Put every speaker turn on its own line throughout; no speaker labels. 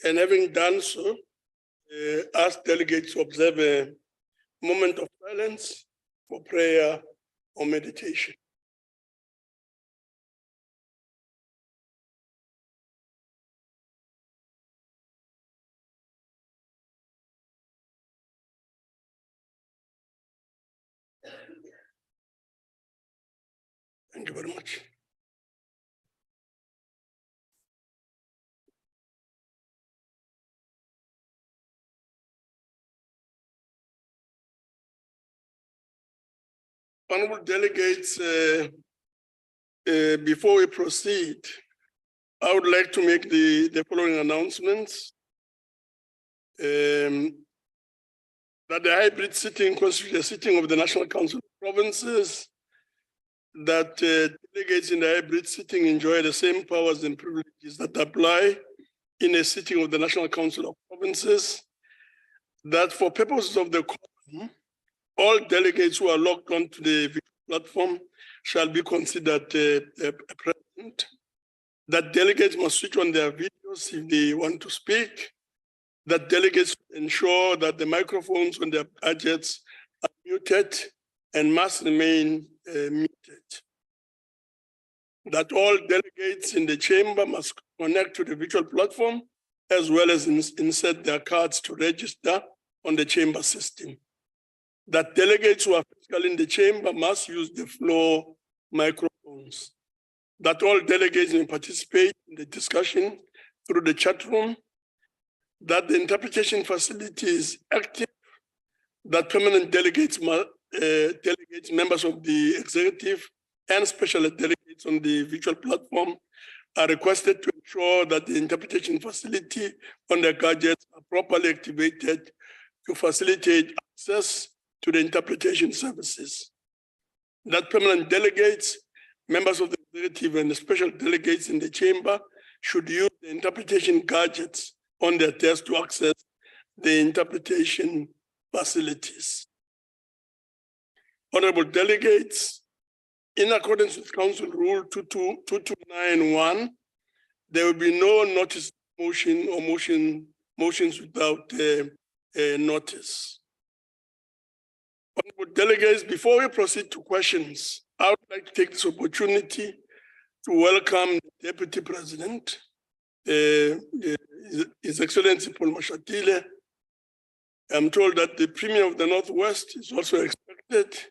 And having done so, ask delegates to observe a moment of silence for prayer or meditation. Thank you very much. Honorable delegates, before we proceed, I would like to make the following announcements. That the hybrid sitting constitutes a sitting of the National Council of Provinces, that delegates in the hybrid sitting enjoy the same powers and privileges that apply in a sitting of the National Council of Provinces, that for purposes of the quorum, all delegates who are logged onto the video platform shall be considered present, that delegates must switch on their videos if they want to speak, that delegates ensure that the microphones on their gadgets are muted and must remain muted. That all delegates in the chamber must connect to the virtual platform as well as insert their cards to register on the chamber system. That delegates who are physically in the chamber must use the floor microphones. That all delegates may participate in the discussion through the chat room. That the interpretation facility is active. That permanent delegates, members of the executive and special delegates on the virtual platform are requested to ensure that the interpretation facility on their gadgets are properly activated to facilitate access to the interpretation services. That permanent delegates, members of the executive and the special delegates in the chamber should use the interpretation gadgets on their desk to access the interpretation facilities. Honorable delegates, in accordance with Council Rule 2291, there will be no notice motion or motions without notice. Honorable delegates, before we proceed to questions, I would like to take this opportunity to welcome the Deputy President, His Excellency Paul Mashatile. I'm told that the Premier of the Northwest is also expected.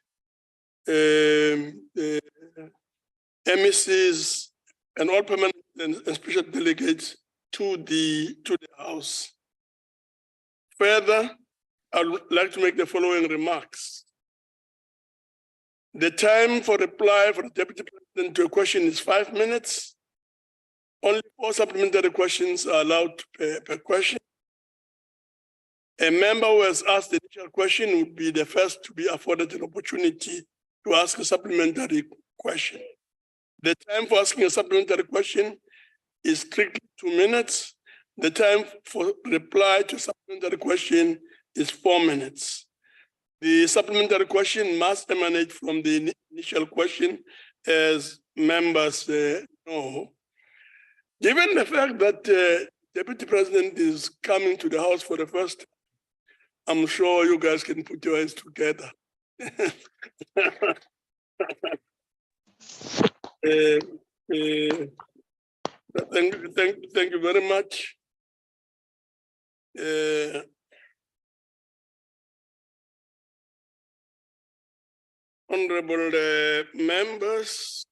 MECs and all permanent and special delegates to the House. Further, I would like to make the following remarks. The time for reply for the Deputy President to a question is 5 minutes. Only 4 supplementary questions are allowed per question. A member who has asked the initial question would be the first to be afforded an opportunity to ask a supplementary question. The time for asking a supplementary question is strictly 2 minutes. The time for reply to supplementary question is 4 minutes. The supplementary question must emanate from the initial question, as members know. Given the fact that Deputy President is coming to the House for the first time, I'm sure you guys can put your hands together. Thank you very much. Honorable members,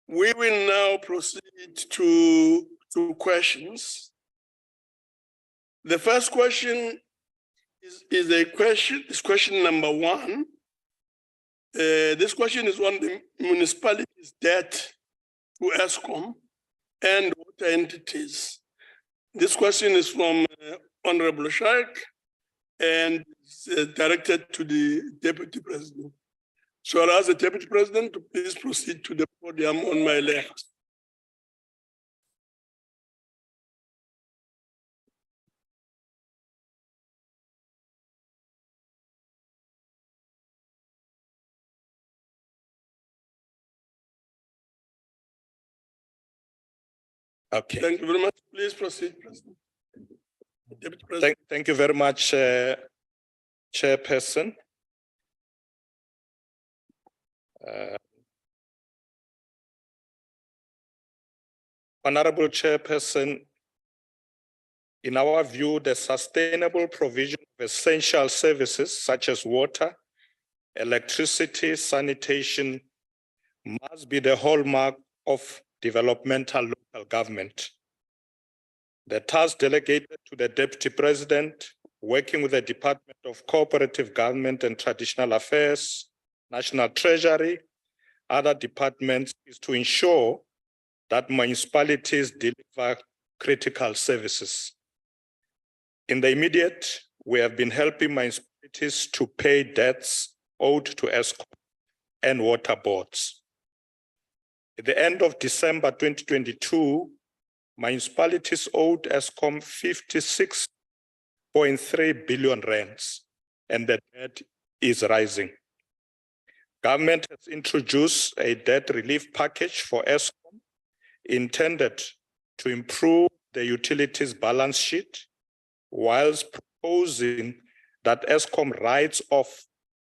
we will now proceed to questions. The first question is question number 1. This question is on the municipality's debt to ESCOM and water entities. This question is from Honorable Shaik and is directed to the Deputy President. So I'll ask the Deputy President to please proceed to the podium on my left.
Okay.
Thank you very much. Please proceed, President. Deputy President.
Thank you very much, Chairperson. Honorable Chairperson, in our view, the sustainable provision of essential services such as water, electricity, sanitation must be the hallmark of developmental local government. The task delegated to the Deputy President, working with the Department of Cooperative Government and Traditional Affairs, National Treasury, other departments, is to ensure that municipalities deliver critical services. In the immediate, we have been helping municipalities to pay debts owed to ESCOM and water boards. At the end of December 2022, municipalities owed ESCOM 56.3 billion rands, and the debt is rising. Government has introduced a debt relief package for ESCOM intended to improve the utilities balance sheet, whilst proposing that ESCOM writes off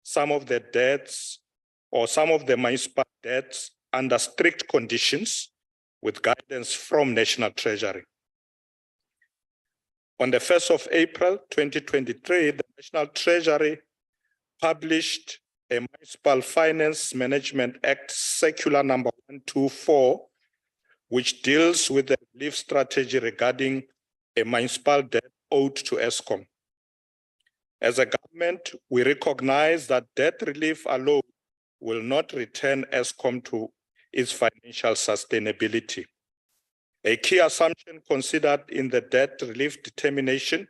some of the debts or some of the municipal debts under strict conditions with guidance from National Treasury. On the 1st of April 2023, the National Treasury published a Municipal Finance Management Act Circular number 124, which deals with the relief strategy regarding a municipal debt owed to ESCOM. As a government, we recognize that debt relief alone will not return ESCOM to its financial sustainability. A key assumption considered in the debt relief determination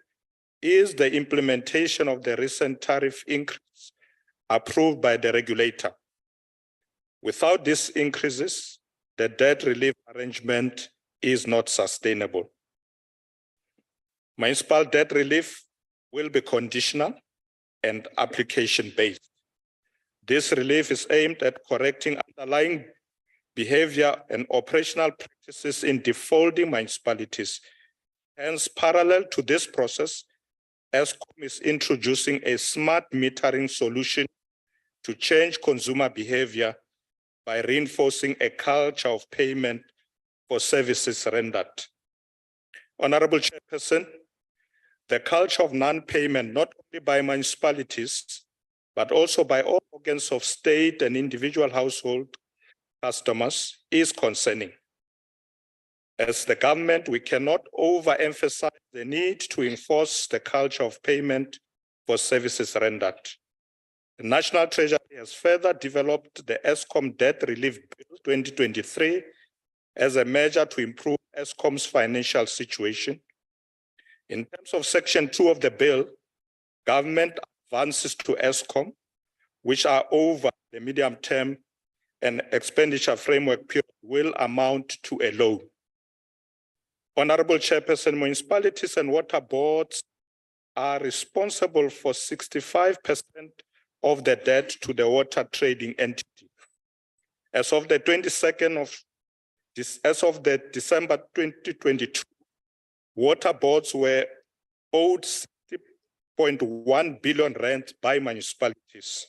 is the implementation of the recent tariff increase approved by the regulator. Without these increases, the debt relief arrangement is not sustainable. Municipal debt relief will be conditional and application-based. This relief is aimed at correcting underlying behavior and operational practices in defaulting municipalities. Hence, parallel to this process, ESCOM is introducing a smart metering solution to change consumer behavior by reinforcing a culture of payment for services rendered. Honorable Chairperson, the culture of non-payment, not only by municipalities, but also by all organs of state and individual household customers, is concerning. As the government, we cannot overemphasize the need to enforce the culture of payment for services rendered. The National Treasury has further developed the ESCOM Debt Relief Bill 2023 as a measure to improve ESCOM's financial situation. In terms of Section 2 of the bill, government advances to ESCOM, which are over the medium term and expenditure framework period, will amount to a loan. Honorable Chairperson, municipalities and water boards are responsible for 65% of the debt to the water trading entity. As of the December 2022, water boards were owed 60.1 billion rand by municipalities.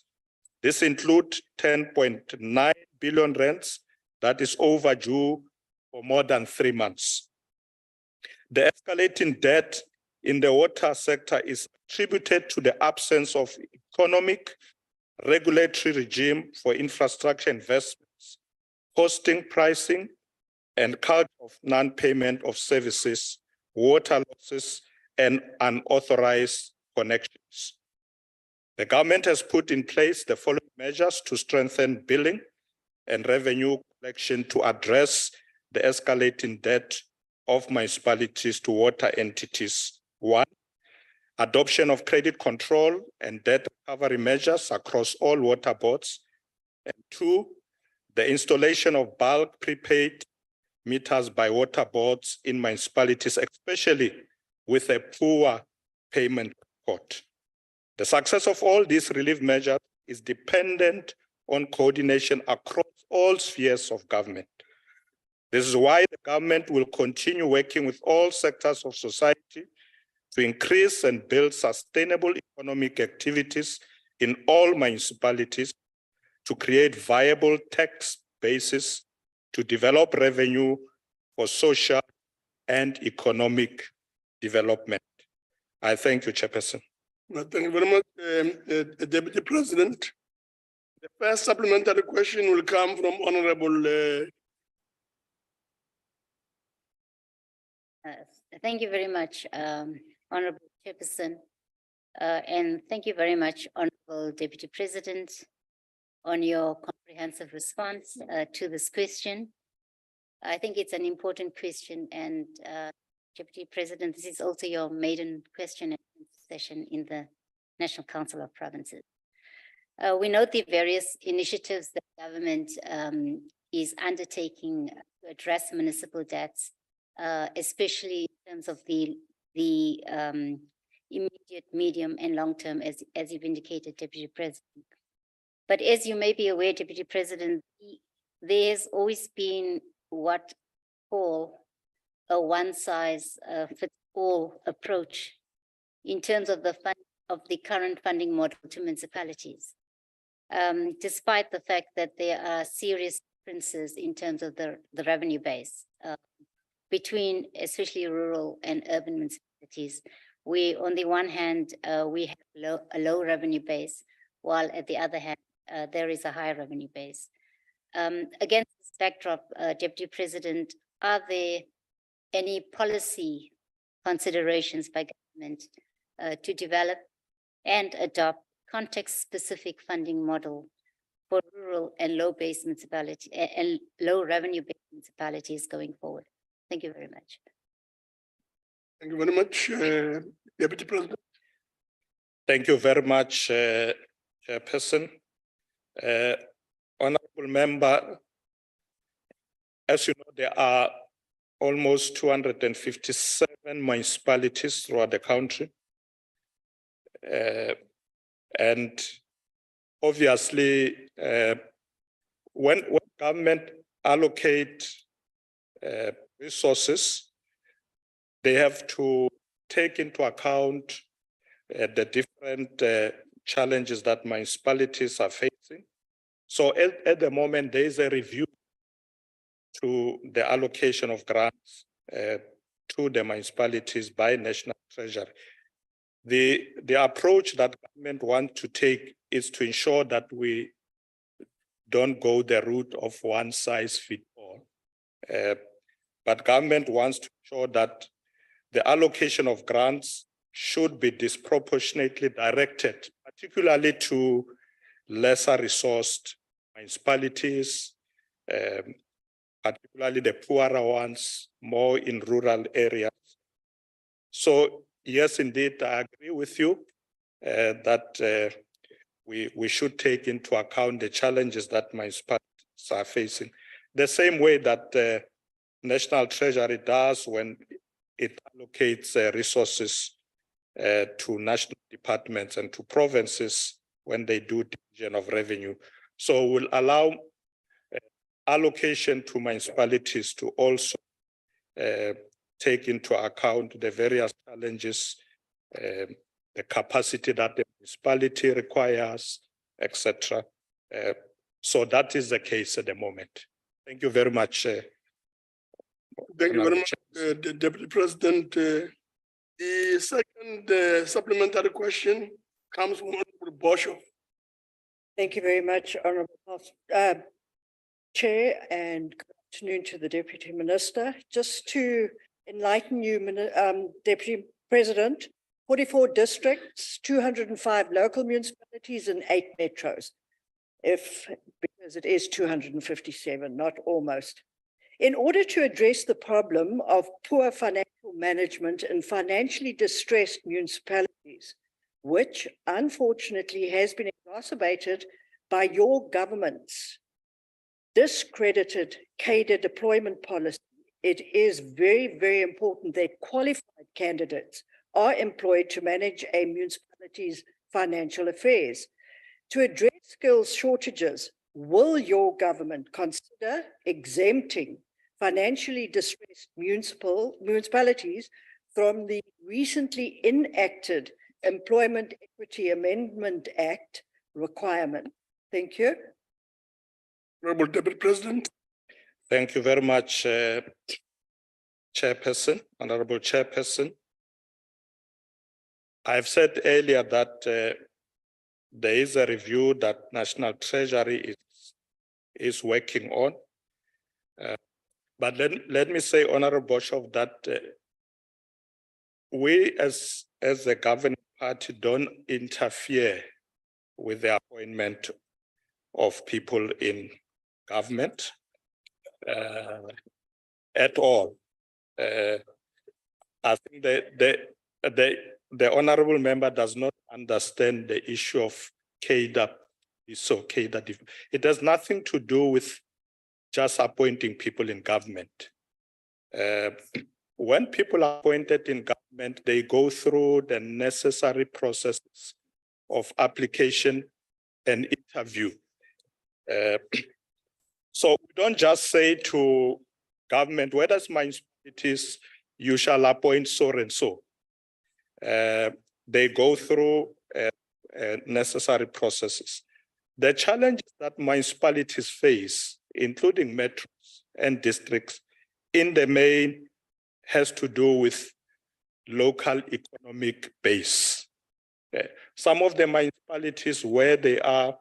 This includes 10.9 billion rands that is overdue for more than 3 months. The escalating debt in the water sector is attributed to the absence of economic regulatory regime for infrastructure investments, costing pricing, and culture of non-payment of services, water losses, and unauthorized connections. The government has put in place the following measures to strengthen billing and revenue collection to address the escalating debt of municipalities to water entities. 1, adoption of credit control and debt recovery measures across all water boards. And 2, the installation of bulk prepaid meters by water boards in municipalities, especially with a poor payment record. The success of all these relief measures is dependent on coordination across all spheres of government. This is why the government will continue working with all sectors of society to increase and build sustainable economic activities in all municipalities, to create viable tax bases, to develop revenue for social and economic development. I thank you, Chairperson.
Well, thank you very much, Deputy President. The first supplementary question will come from Honorable.
Thank you very much, Honorable Chairperson. And thank you very much, Honorable Deputy President, on your comprehensive response to this question. I think it's an important question, and Deputy President, this is also your maiden question session in the National Council of Provinces. We note the various initiatives that government is undertaking to address municipal debts, especially in terms of the immediate, medium, and long term, as you've indicated, Deputy President. But as you may be aware, Deputy President, there's always been what call a one-size-fits-all approach in terms of the current funding model to municipalities, despite the fact that there are serious differences in terms of the revenue base between especially rural and urban municipalities. We, on the one hand, we have a low revenue base, while at the other hand, there is a high revenue base. Against this backdrop, Deputy President, are there any policy considerations by government to develop and adopt context-specific funding model for rural and low-based municipalities and low revenue-based municipalities going forward? Thank you very much.
Thank you very much, Deputy President.
Thank you very much, Chairperson. Honorable Member, as you know, there are almost 257 municipalities throughout the country. And obviously, when government allocate resources, they have to take into account the different challenges that municipalities are facing. So at the moment, there is a review to the allocation of grants to the municipalities by National Treasury. The approach that government wants to take is to ensure that we don't go the route of one size fits all. But government wants to ensure that the allocation of grants should be disproportionately directed, particularly to lesser resourced municipalities, particularly the poorer ones, more in rural areas. So yes, indeed, I agree with you that we should take into account the challenges that municipalities are facing. The same way that National Treasury does when it allocates resources to national departments and to provinces when they do division of revenue. So we'll allow allocation to municipalities to also take into account the various challenges, the capacity that the municipality requires, etc. So that is the case at the moment. Thank you very much.
Thank you very much, Deputy President. The second supplementary question comes from Honorable Bosho.
Thank you very much, Honourable Chair, and good afternoon to the Deputy Minister. Just to enlighten you, Deputy President, 44 districts, 205 local municipalities and 8 metros, because it is 257, not almost. In order to address the problem of poor financial management in financially distressed municipalities, which unfortunately has been exacerbated by your government's discredited cadre deployment policy, it is very, very important that qualified candidates are employed to manage a municipality's financial affairs. To address skills shortages, will your government consider exempting financially distressed municipalities from the recently enacted Employment Equity Amendment Act requirement. Thank you.
Honorable Deputy President.
Thank you very much, Chairperson, Honorable Chairperson. I've said earlier that there is a review that National Treasury is working on. But let me say, Honorable Bishop, that we as a governing party don't interfere with the appointment of people in government at all. I think the honorable member does not understand the issue of CADA. So CADA, it has nothing to do with just appointing people in government. When people are appointed in government, they go through the necessary processes of application and interview. So we don't just say to government, whether it's municipalities, you shall appoint so and so. They go through necessary processes. The challenges that municipalities face, including metros and districts, in the main has to do with local economic base. Some of the municipalities where they are,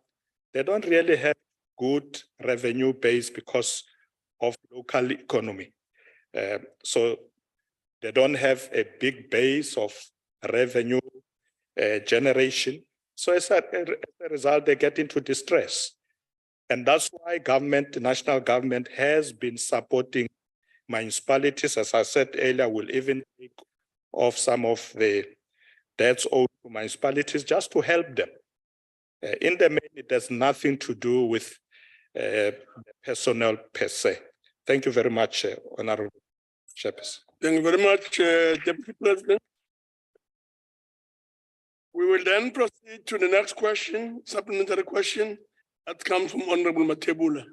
they don't really have good revenue base because of local economy. So they don't have a big base of revenue generation. So as a result, they get into distress. And that's why government, national government has been supporting municipalities. As I said earlier, will even take off some of the debts owed to municipalities just to help them. In the main, it has nothing to do with the personnel per se. Thank you very much, Honorable Chairperson.
Thank you very much, Deputy President. We will then proceed to the next question, supplementary question that comes from Honorable Matebula.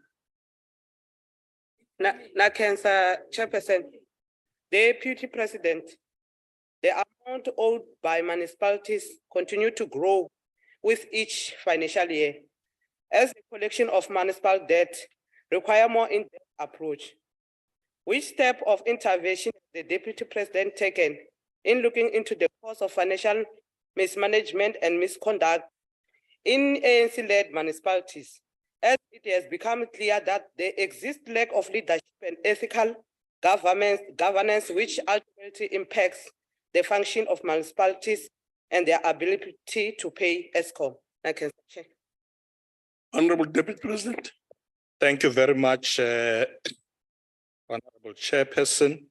Cancer Chairperson, Deputy President, the amount owed by municipalities continue to grow with each financial year. As the collection of municipal debt require more in-depth approach, which step of intervention has the Deputy President taken in looking into the cause of financial mismanagement and misconduct in ANC-led municipalities, as it has become clear that there exists lack of leadership and ethical governance which ultimately impacts the function of municipalities and their ability to pay ESCOM?
Honorable Deputy President.
Thank you very much, Honorable Chairperson.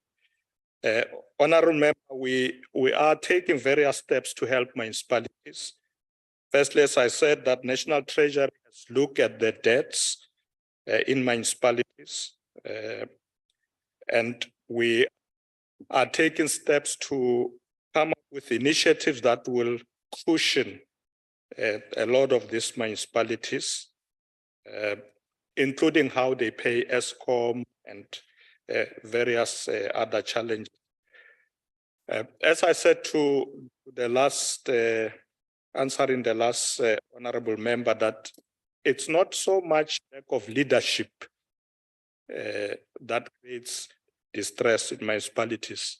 Honorable Member, we are taking various steps to help municipalities. Firstly, as I said, that National Treasury has looked at the debts in municipalities, and we are taking steps to come up with initiatives that will cushion a lot of these municipalities, including how they pay ESCOM and various other challenges. As I said to the last, answering the last honorable member, that it's not so much lack of leadership that creates distress in municipalities.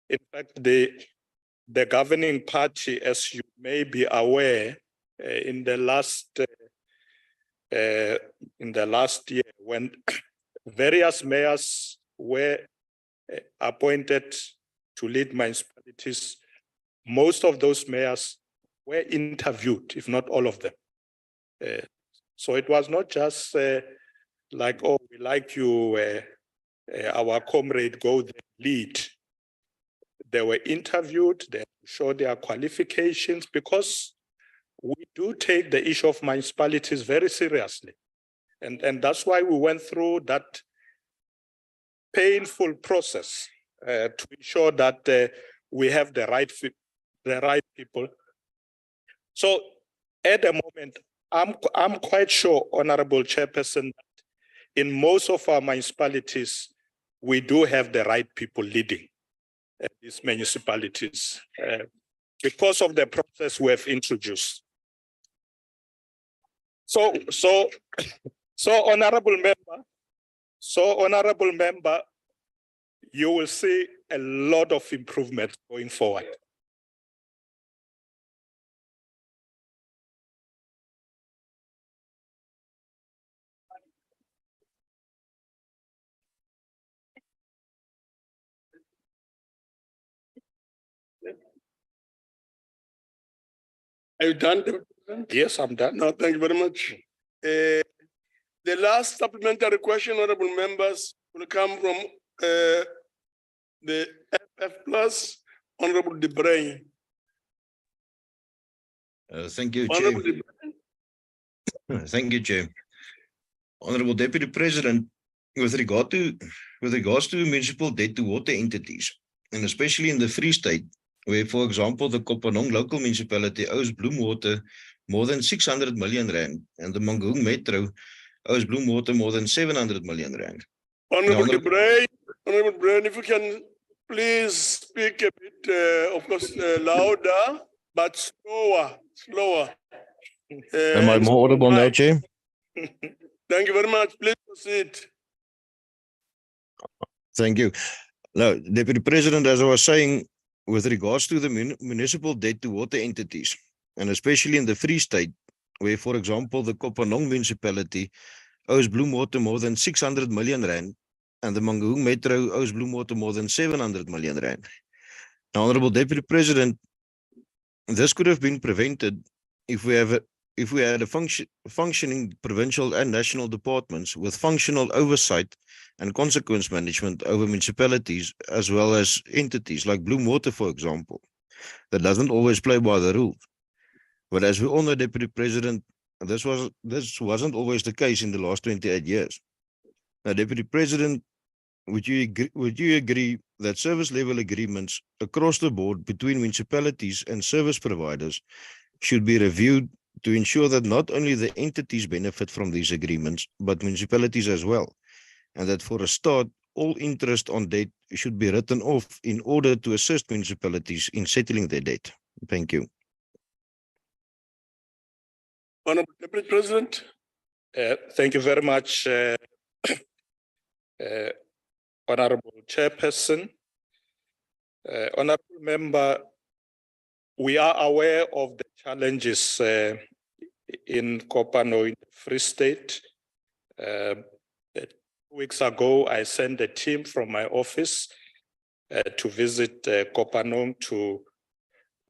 In fact, the governing party, as you may be aware, in the last year, when various mayors were appointed to lead municipalities, most of those mayors were interviewed, if not all of them. So it was not just like, oh, we like you, our comrade, go there, lead. They were interviewed, they showed their qualifications, because we do take the issue of municipalities very seriously. And that's why we went through that painful process to ensure that we have the right people. So at the moment, I'm quite sure, Honorable Chairperson, that in most of our municipalities, we do have the right people leading these municipalities because of the process we have introduced. So honorable member, you will see a lot of improvement going forward.
Are you done, Deputy President?
Yes, I'm done.
No, thank you very much. The last supplementary question, honorable members, will come from the FF Plus, Honorable De Bruin.
Thank you, Chair.
Honorable De Bruin.
Thank you, Chair. Honorable Deputy President, with regards to municipal debt to water entities, and especially in the Free State, where, for example, the Kopanong local municipality owes Bloemwater more than 600 million rand, and the Mangaung Metro owes Bloemwater more than 700 million rand.
Honorable De Bruin, Honorable Bruin, if you can please speak a bit, of course, louder, but slower.
Am I more audible now, Chair?
Thank you very much. Please proceed.
Thank you. Now, Deputy President, as I was saying, with regards to the municipal debt to water entities, and especially in the Free State, where, for example, the Kopanong municipality owes Bloemwater more than 600 million rand, and the Mangaung Metro owes Bloemwater more than 700 million rand. Now, Honorable Deputy President, this could have been prevented if we had a functioning provincial and national departments with functional oversight and consequence management over municipalities, as well as entities like Bloemwater, for example, that doesn't always play by the rules. But as we all know, Deputy President, this wasn't always the case in the last 28 years. Now, Deputy President, would you agree that service level agreements across the board between municipalities and service providers should be reviewed to ensure that not only the entities benefit from these agreements, but municipalities as well, and that for a start, all interest on debt should be written off in order to assist municipalities in settling their debt? Thank you.
Honorable Deputy President.
Thank you very much, Honorable Chairperson. Honorable Member, we are aware of the challenges in Kopanong, in the Free State. 2 weeks ago, I sent a team from my office to visit Kopanong to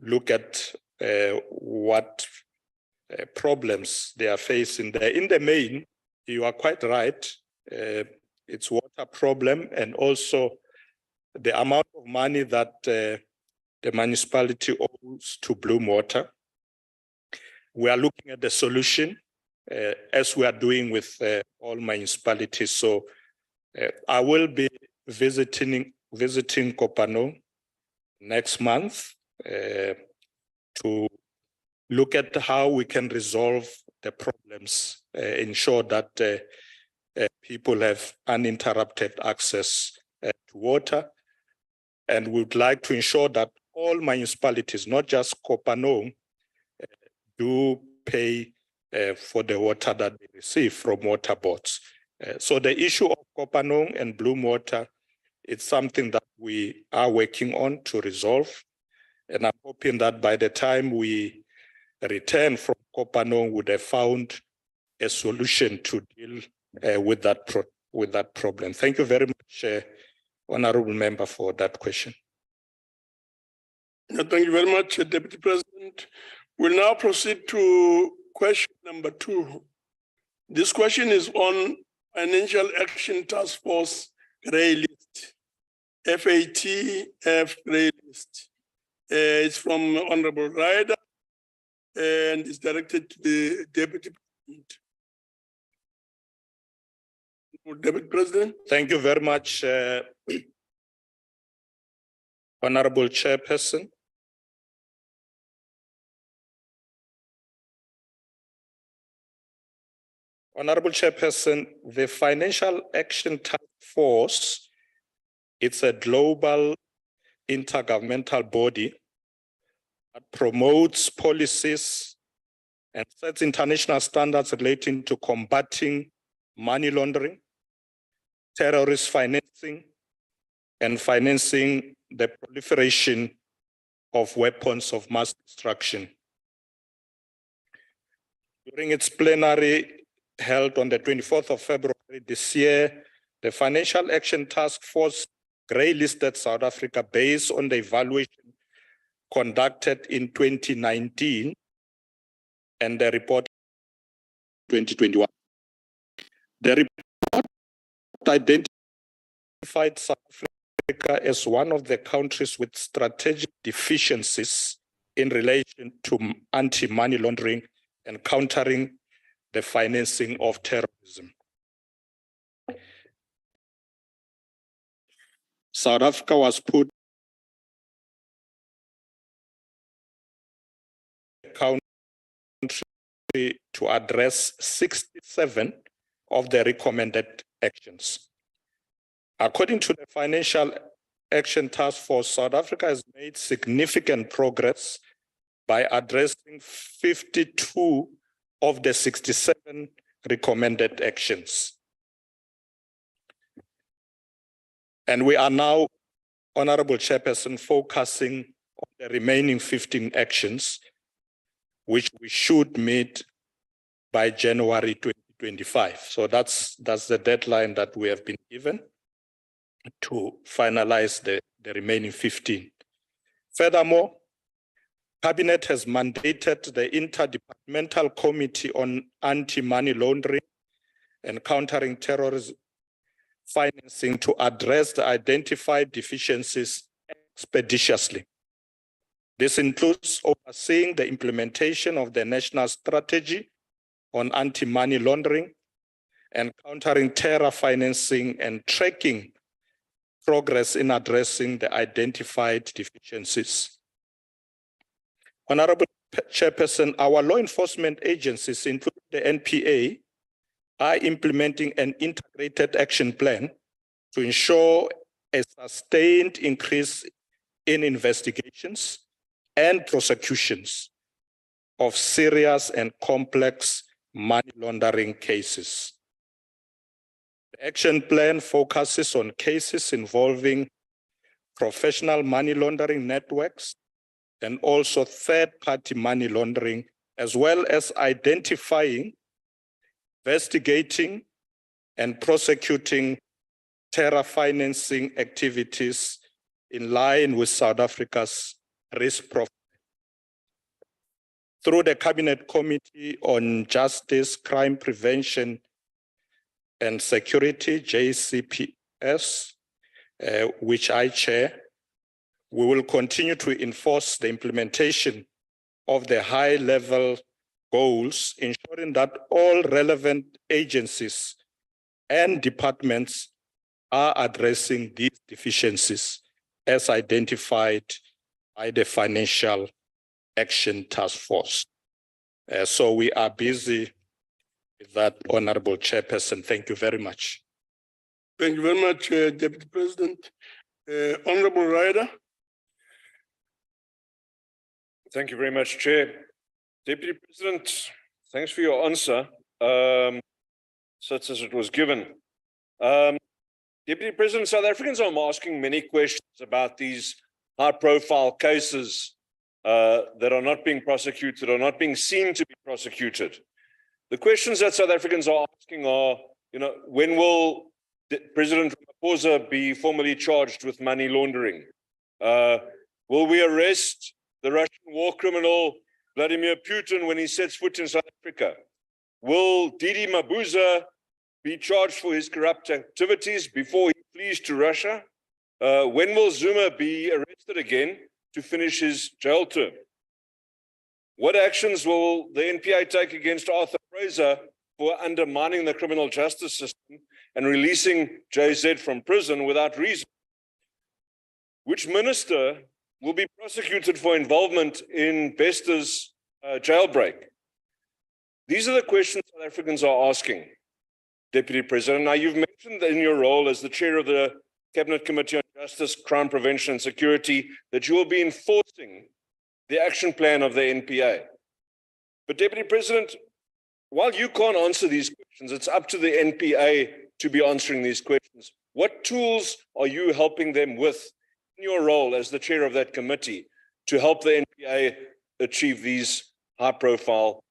look at what problems they are facing there. In the main, you are quite right. It's water problem, and also the amount of money that the municipality owes to Bloemwater. We are looking at the solution as we are doing with all municipalities. So I will be visiting Kopanong next month to look at how we can resolve the problems, ensure that people have uninterrupted access to water. And we would like to ensure that all municipalities, not just Kopanong, do pay for the water that they receive from water boards. So the issue of Kopanong and Bloemwater, it's something that we are working on to resolve. And I'm hoping that by the time we return from Kopanong, we would have found a solution to deal with that problem. Thank you very much, Honorable Member, for that question.
Thank you very much, Deputy President. We'll now proceed to question number 2. This question is on Financial Action Task Force Grey List, FATF Grey List. It's from Honorable Ryder and is directed to the Deputy President. Deputy President.
Thank you very much, Honorable Chairperson. Honorable Chairperson, the Financial Action Task Force It's a global intergovernmental body that promotes policies and sets international standards relating to combating money laundering, terrorist financing, and financing the proliferation of weapons of mass destruction. During its plenary held on the 24th of February this year, the Financial Action Task Force grey-listed South Africa based on the evaluation conducted in 2019 and the report 2021. The report identified South Africa as one of the countries with strategic deficiencies in relation to anti-money laundering and countering the financing of terrorism. South Africa was put country to address 67 of the recommended actions. According to the Financial Action Task Force, South Africa has made significant progress by addressing 52 of the 67 recommended actions. And we are now, Honorable Chairperson, focusing on the remaining 15 actions, which we should meet by January 2025. So that's the deadline that we have been given to finalize the remaining 15. Furthermore, Cabinet has mandated the Interdepartmental Committee on Anti-Money Laundering and Countering Terrorism Financing to address the identified deficiencies expeditiously. This includes overseeing the implementation of the National Strategy on Anti-Money Laundering and Countering Terror Financing and tracking progress in addressing the identified deficiencies. Honorable Chairperson, our law enforcement agencies, including the NPA, are implementing an integrated action plan to ensure a sustained increase in investigations and prosecutions of serious and complex money laundering cases. The action plan focuses on cases involving professional money laundering networks and also third-party money laundering, as well as identifying, investigating, and prosecuting terror financing activities in line with South Africa's risk profile. Through the Cabinet Committee on Justice, Crime Prevention and Security, JCPS, which I chair, we will continue to enforce the implementation of the high-level goals, ensuring that all relevant agencies and departments are addressing these deficiencies as identified by the Financial Action Task Force. So we are busy with that, Honorable Chairperson. Thank you very much.
Thank you very much, Deputy President. Honorable Ryder.
Thank you very much, Chair. Deputy President, thanks for your answer, such as it was given. Deputy President, South Africans are asking many questions about these high-profile cases that are not being prosecuted or not being seen to be prosecuted. The questions that South Africans are asking are, when will President Ramaphosa be formally charged with money laundering? Will we arrest the Russian war criminal Vladimir Putin when he sets foot in South Africa? Will Didi Mabuza be charged for his corrupt activities before he flees to Russia? When will Zuma be arrested again to finish his jail term? What actions will the NPA take against Arthur Fraser for undermining the criminal justice system and releasing JZ from prison without reason? Which minister will be prosecuted for involvement in Bester's jailbreak? These are the questions South Africans are asking, Deputy President. Now, you've mentioned in your role as the chair of the Cabinet Committee on justice, crime prevention, and security, that you will be enforcing the action plan of the NPA. But Deputy President, while you can't answer these questions, it's up to the NPA to be answering these questions. What tools are you helping them with in your role as the chair of that committee to help the NPA achieve these high-profile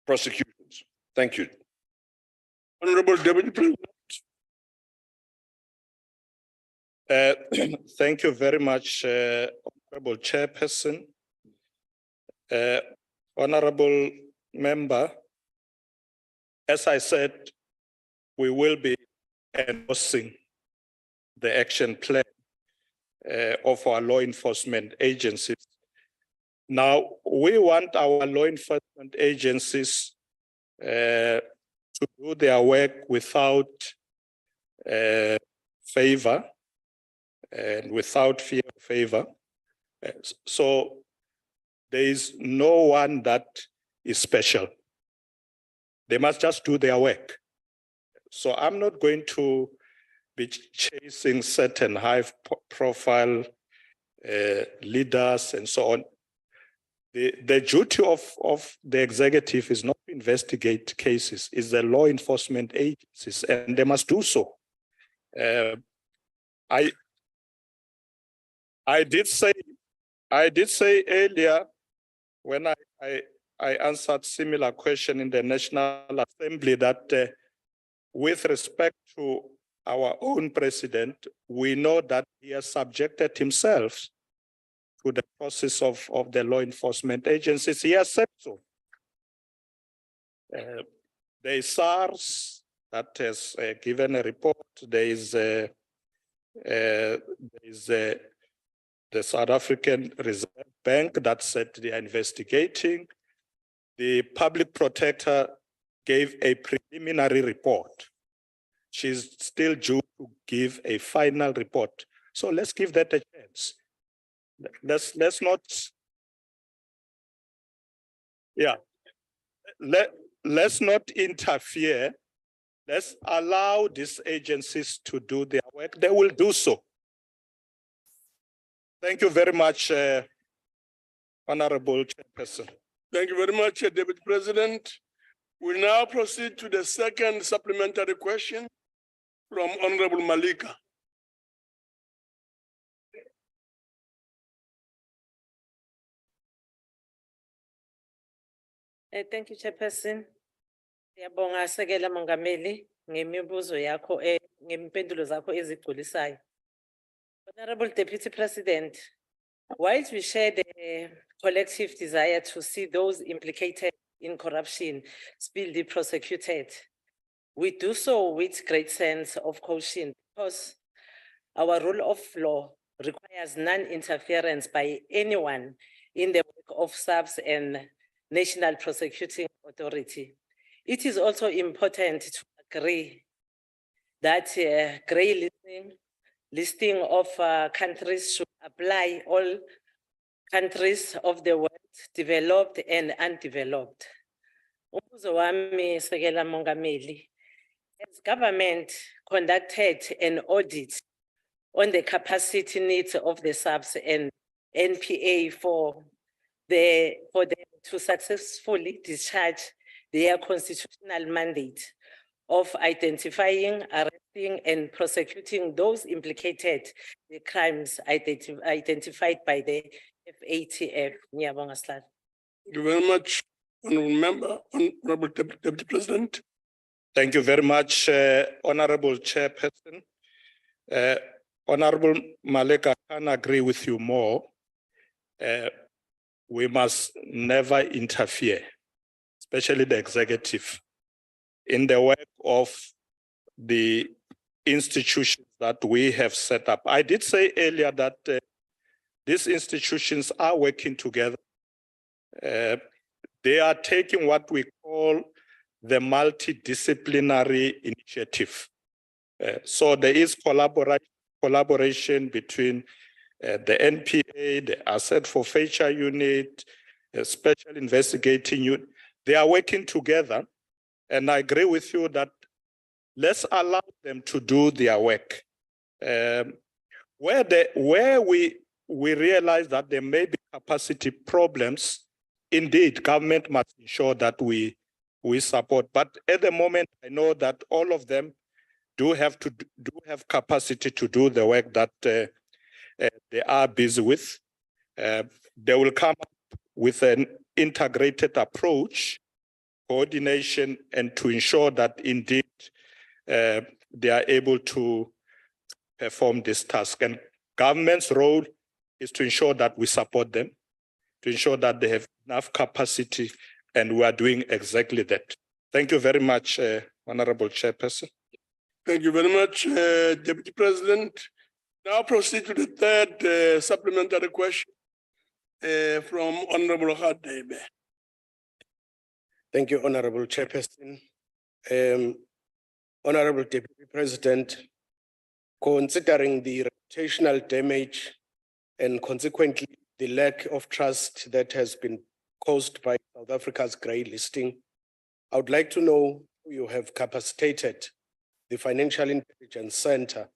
prosecutions? Thank you.
Honorable Deputy President.
Thank you very much, Honorable Chairperson. Honorable Member, as I said, we will be endorsing the action plan of our law enforcement agencies. Now, we want our law enforcement agencies to do their work without favor and without fear of favor. So there is no one that is special. They must just do their work. So I'm not going to be chasing certain high-profile leaders and so on. The duty of the executive is not to investigate cases, it's the law enforcement agencies, and they must do so. I did say earlier when I answered similar question in the National Assembly that with respect to our own president, we know that he has subjected himself to the process of the law enforcement agencies. He has said so. There is SARS that has given a report. There is the South African Reserve Bank that said they are investigating. The public protector gave a preliminary report. She's still due to give a final report. So let's give that a chance. Let's not, yeah. Let's not interfere. Let's allow these agencies to do their work. They will do so. Thank you very much, Honorable Chairperson.
Thank you very much, Deputy President. We now proceed to the second supplementary question from Honorable Malika.
Thank you, Chairperson. Siyabonga Sekela Mongameli ngemibuzo yakho ngempendulo zakho ezigculisayo. Honorable Deputy President, whilst we share the collective desire to see those implicated in corruption speedily prosecuted, we do so with great sense of caution because our rule of law requires non-interference by anyone in the work of SAPS and National Prosecuting Authority. It is also important to agree that gray listing of countries should apply all countries of the world, developed and undeveloped. Umbuzo wami Sekela Mongameli, as government conducted an audit on the capacity needs of the SAPS and NPA for them to successfully discharge their constitutional mandate of identifying, arresting, and prosecuting those implicated in the crimes identified by the FATF.
Thank you very much, Honorable Member, Honorable Deputy President.
Thank you very much, Honorable Chairperson. Honorable Malika, I can agree with you more. We must never interfere, especially the executive, in the work of the institutions that we have set up. I did say earlier that these institutions are working together. They are taking what we call the multidisciplinary initiative. So there is collaboration between the NPA, the Asset Forfeiture Unit, the Special Investigating Unit. They are working together. And I agree with you that let's allow them to do their work. Where we realize that there may be capacity problems, indeed, government must ensure that we support. But at the moment, I know that all of them do have capacity to do the work that they are busy with. They will come up with an integrated approach, coordination, and to ensure that indeed they are able to perform this task. And government's role is to ensure that we support them, to ensure that they have enough capacity, and we are doing exactly that. Thank you very much, Honorable Chairperson.
Thank you very much, Deputy President. Now proceed to the third supplementary question from Honorable Hadebe.
Thank you, Honorable Chairperson. Honorable Deputy President, considering the reputational damage and consequently the lack of trust that has been caused by South Africa's grey listing, I would like to know how you have capacitated the Financial Intelligence Center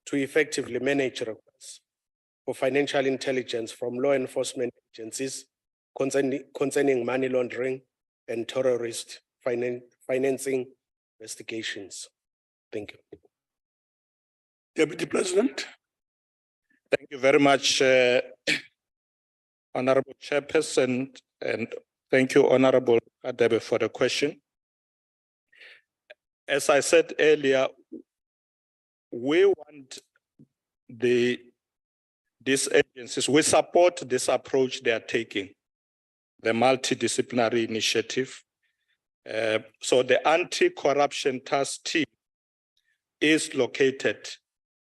to effectively manage requests for financial intelligence from law enforcement agencies concerning money laundering and terrorist financing investigations. Thank you.
Deputy President.
Thank you very much, Honorable Chairperson, and thank you, Honorable Hadebe, for the question. As I said earlier, we want these agencies, we support this approach they are taking, the multidisciplinary initiative. So the anti-corruption task team is located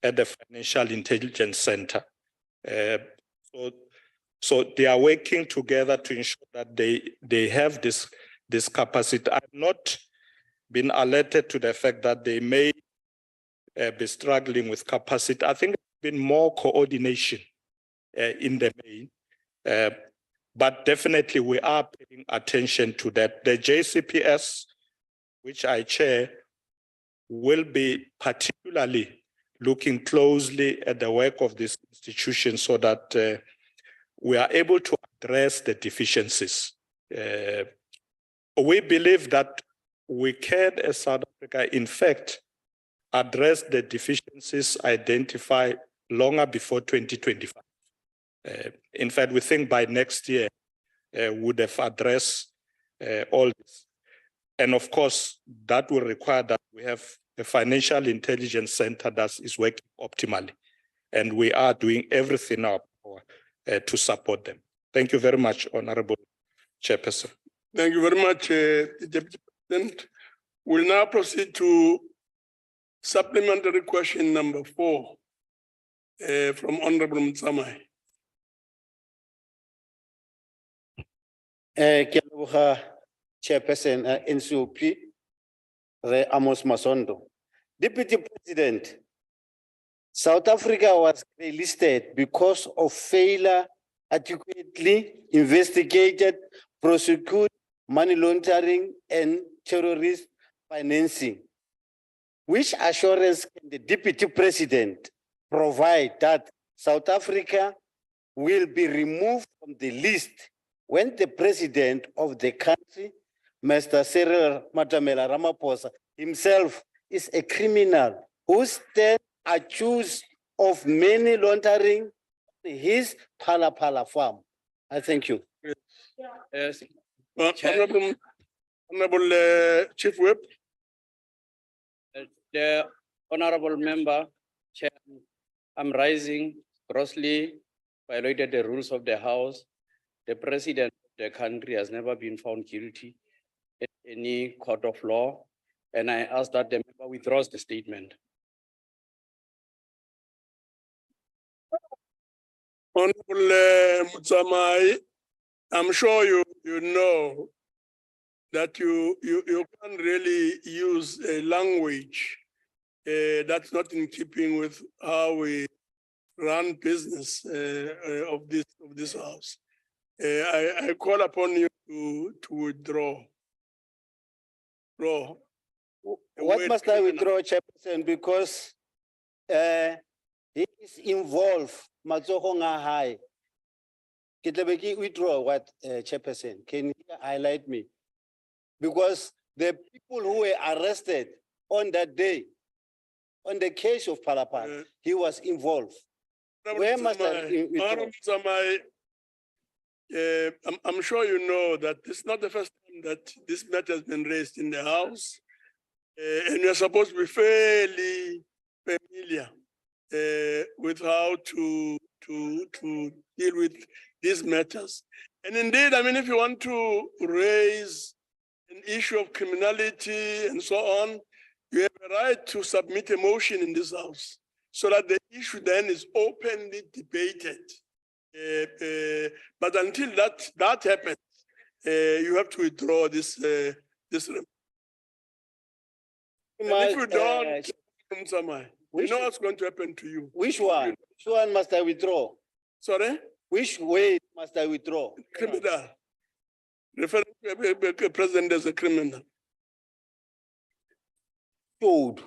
at the Financial Intelligence Center. So they are working together to ensure that they have this capacity. I've not been alerted to the fact that they may be struggling with capacity. I think there's been more coordination in the main, but definitely we are paying attention to that. The JCPS, which I chair, will be particularly looking closely at the work of this institution so that we are able to address the deficiencies. We believe that we can, as South Africa, in fact, address the deficiencies identified longer before 2025. In fact, we think by next year, would have addressed all this. And of course, that will require that we have a financial intelligence center that is working optimally. And we are doing everything in our power to support them. Thank you very much, Honorable Chairperson.
Thank you very much, Deputy President. We'll now proceed to supplementary question number 4 from Honorable Mtsamai.
Chairperson NCOP, Amos Masondo. Deputy President, South Africa was listed because of failure adequately investigated, prosecute money laundering and terrorist financing. Which assurance can the Deputy President provide that South Africa will be removed from the list when the President of the country, Mr. Cyril Ramaphosa, himself is a criminal who stands accused of money laundering his Phala farm? I thank you.
Yes. Honorable Chief Whip.
The honorable member, Chair, I'm rising, grossly violated the rules of the House. The President of the country has never been found guilty in any court of law, and I ask that the member withdraws the statement.
Honorable Mutsamai, I'm sure you know that you can't really use a language that's not in keeping with how we run business of this House. I call upon you to withdraw.
What must I withdraw, Chairperson? Because he is involved, matsogo nga hae. Ke tla be ke withdraw what, Chairperson, can you highlight me? Because the people who were arrested on that day, on the case of Palapat, he was involved. Where must I withdraw?
Honorable Zamai, I'm sure you know that this is not the first time that this matter has been raised in the House. And you're supposed to be fairly familiar with how to deal with these matters. And indeed, I mean, if you want to raise an issue of criminality and so on, you have a right to submit a motion in this House so that the issue then is openly debated. But until that happens, you have to withdraw this. This. And if you don't, you know what's going to happen to you.
Which one? Which one must I withdraw?
Sorry?
Which way must I withdraw?
Criminal. Referring to a president as a criminal.
Showed.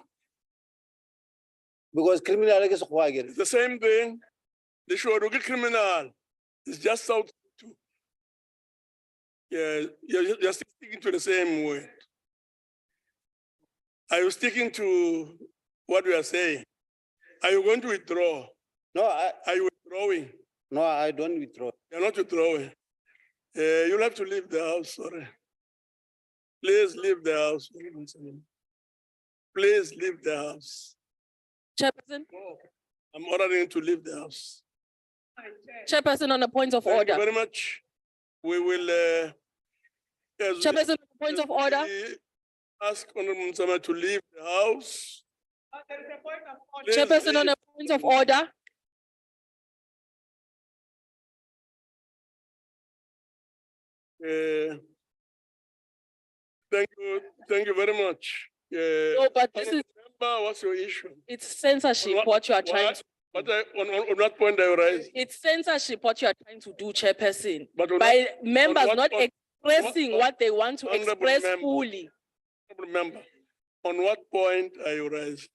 Because criminal is
It's the same thing. The Shorugi criminal is just out to. Yeah, you're sticking to the same word. Are you sticking to what we are saying? Are you going to withdraw?
No,
Are you withdrawing?
no, I don't withdraw.
You're not withdrawing. You'll have to leave the house, sorry. Please leave the house. Please leave the house.
Chairperson,
I'm ordering to leave the house.
Chairperson, on a point of
Thank
order.
you very much. We will,
Chairperson, on a point of order.
we ask Honorable Mtsama to leave the house. Please
Chairperson, on
leave.
a point of order.
Thank you very much.
No, but this is,
Member, what's your issue?
it's censorship, what you are trying to,
On what point are you raising?
it's censorship, what you are trying to do, Chairperson.
But on
By members
what-
not
on-
expressing
on-
what they want to
Honorable
express
member.
fully.
Member, on what point are you raising?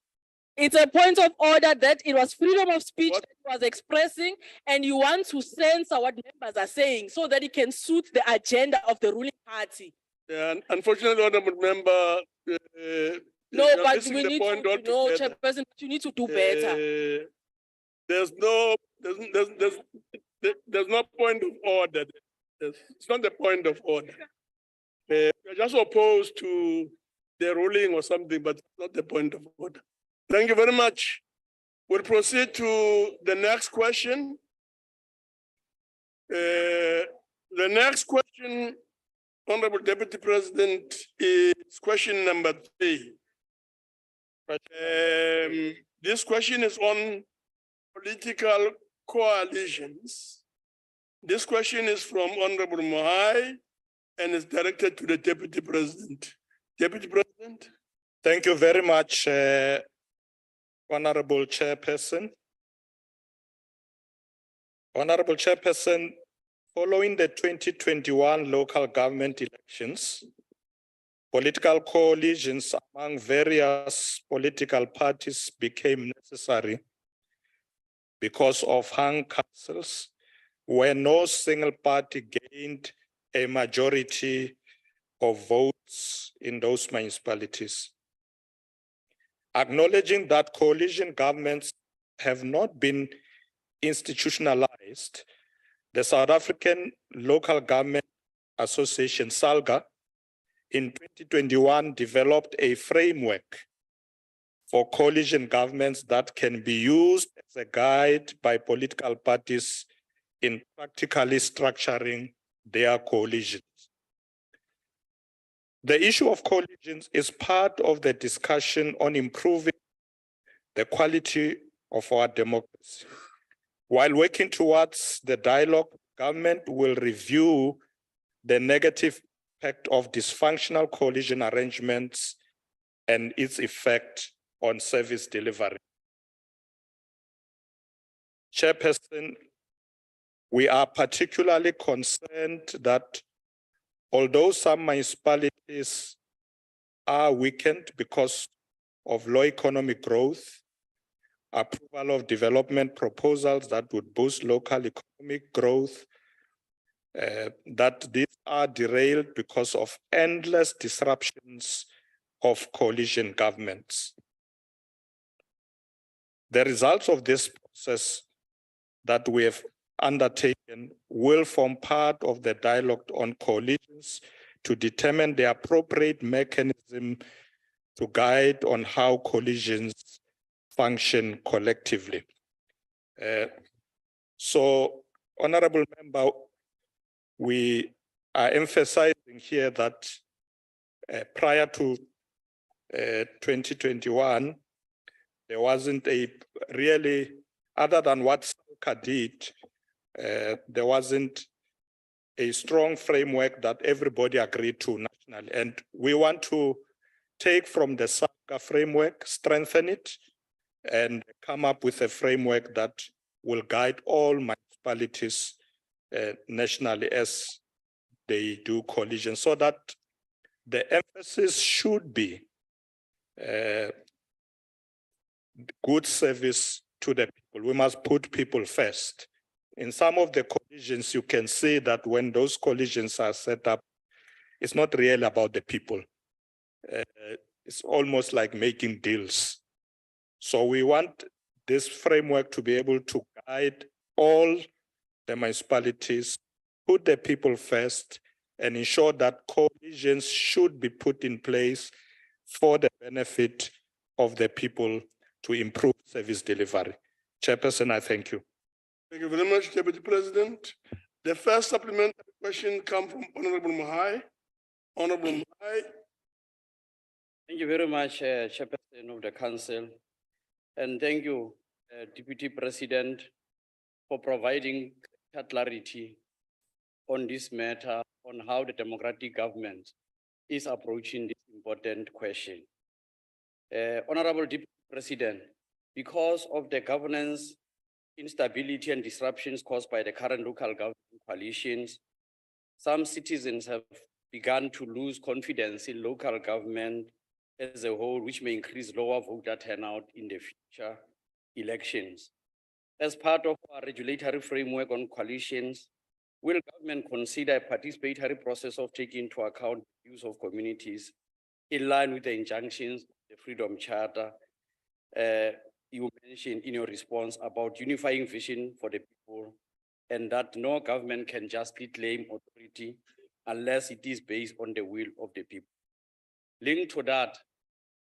It's a point of order that it was freedom of speech
What-
that he was expressing, and you want to censor what members are saying so that it can suit the agenda of the ruling party.
Yeah, unfortunately, Honorable Member.
No,
you're
but
missing
we
the
need to,
point
no,
altogether.
Chairperson, you need to do better.
There's no point of order. It's not the point of order. We're just opposed to the ruling or something, but it's not the point of order. Thank you very much. We'll proceed to the next question. The next question, Honorable Deputy President, is question number 3. This question is on political coalitions. This question is from Honorable Mohai and is directed to the Deputy President. Deputy President.
Thank you very much, Honorable Chairperson. Honorable Chairperson, following the 2021 local government elections, political coalitions among various political parties became necessary because of hung councils where no single party gained a majority of votes in those municipalities. Acknowledging that coalition governments have not been institutionalized, the South African Local Government Association, SALGA, in 2021 developed a framework for coalition governments that can be used as a guide by political parties in practically structuring their coalitions. The issue of coalitions is part of the discussion on improving the quality of our democracy. While working towards the dialogue, government will review the negative impact of dysfunctional coalition arrangements and its effect on service delivery. Chairperson, we are particularly concerned that although some municipalities are weakened because of low economic growth, approval of development proposals that would boost local economic growth, that these are derailed because of endless disruptions of coalition governments. The results of this process that we have undertaken will form part of the dialogue on coalitions to determine the appropriate mechanism to guide on how coalitions function collectively. So, Honorable Member, we are emphasizing here that prior to 2021, there wasn't a really, other than what SALCA did, there wasn't a strong framework that everybody agreed to nationally. And we want to take from the SALCA framework, strengthen it, and come up with a framework that will guide all municipalities nationally as they do coalition, so that the emphasis should be good service to the people. We must put people first. In some of the coalitions, you can see that when those coalitions are set up, it's not really about the people. It's almost like making deals. So we want this framework to be able to guide all the municipalities, put the people first, and ensure that coalitions should be put in place for the benefit of the people to improve service delivery. Chairperson, I thank you.
Thank you very much, Deputy President. The first supplementary question comes from Honorable Mahai. Honorable Mahai.
Thank you very much, Chairperson of the Council. And thank you, Deputy President, for providing clarity on this matter, on how the democratic government is approaching this important question. Honorable Deputy President, because of the governance instability and disruptions caused by the current local government coalitions, some citizens have begun to lose confidence in local government as a whole, which may increase lower voter turnout in the future elections. As part of our regulatory framework on coalitions, will government consider a participatory process of taking into account the views of communities in line with the injunctions of the Freedom Charter you mentioned in your response about unifying vision for the people, and that no government can justly claim authority unless it is based on the will of the people? Linked to that,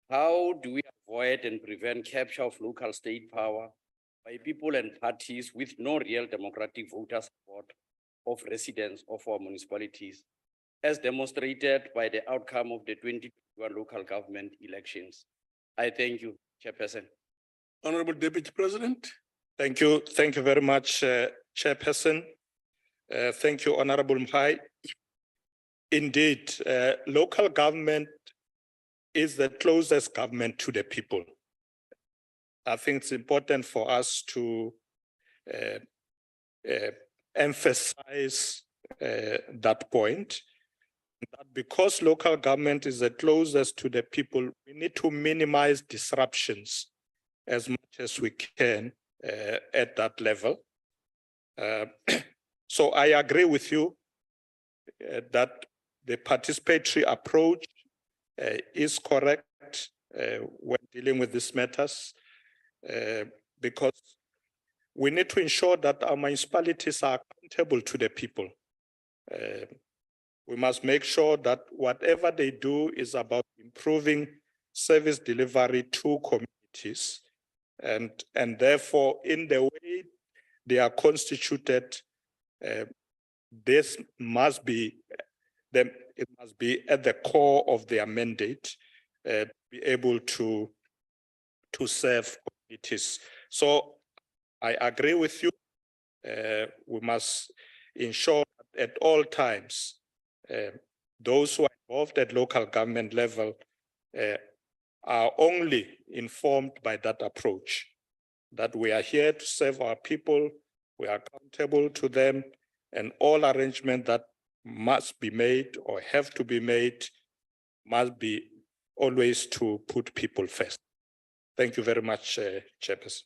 how do we avoid and prevent capture of local state power by people and parties with no real democratic voter support of residents of our municipalities, as demonstrated by the outcome of the 2021 local government elections? I thank you, Chairperson.
Honorable Deputy President.
Thank you. Thank you very much, Chairperson. Thank you, Honorable Mahai. Indeed, local government is the closest government to the people. I think it's important for us to emphasize that point, that because local government is the closest to the people, we need to minimize disruptions as much as we can at that level. So I agree with you that the participatory approach is correct when dealing with these matters, because we need to ensure that our municipalities are accountable to the people. We must make sure that whatever they do is about improving service delivery to communities. And therefore, in the way they are constituted, this must be it must be at the core of their mandate, be able to serve communities. So I agree with you. We must ensure that at all times, those who are involved at local government level are only informed by that approach, that we are here to serve our people, we are accountable to them, and all arrangements that must be made or have to be made must be always to put people first. Thank you very much, Chairperson.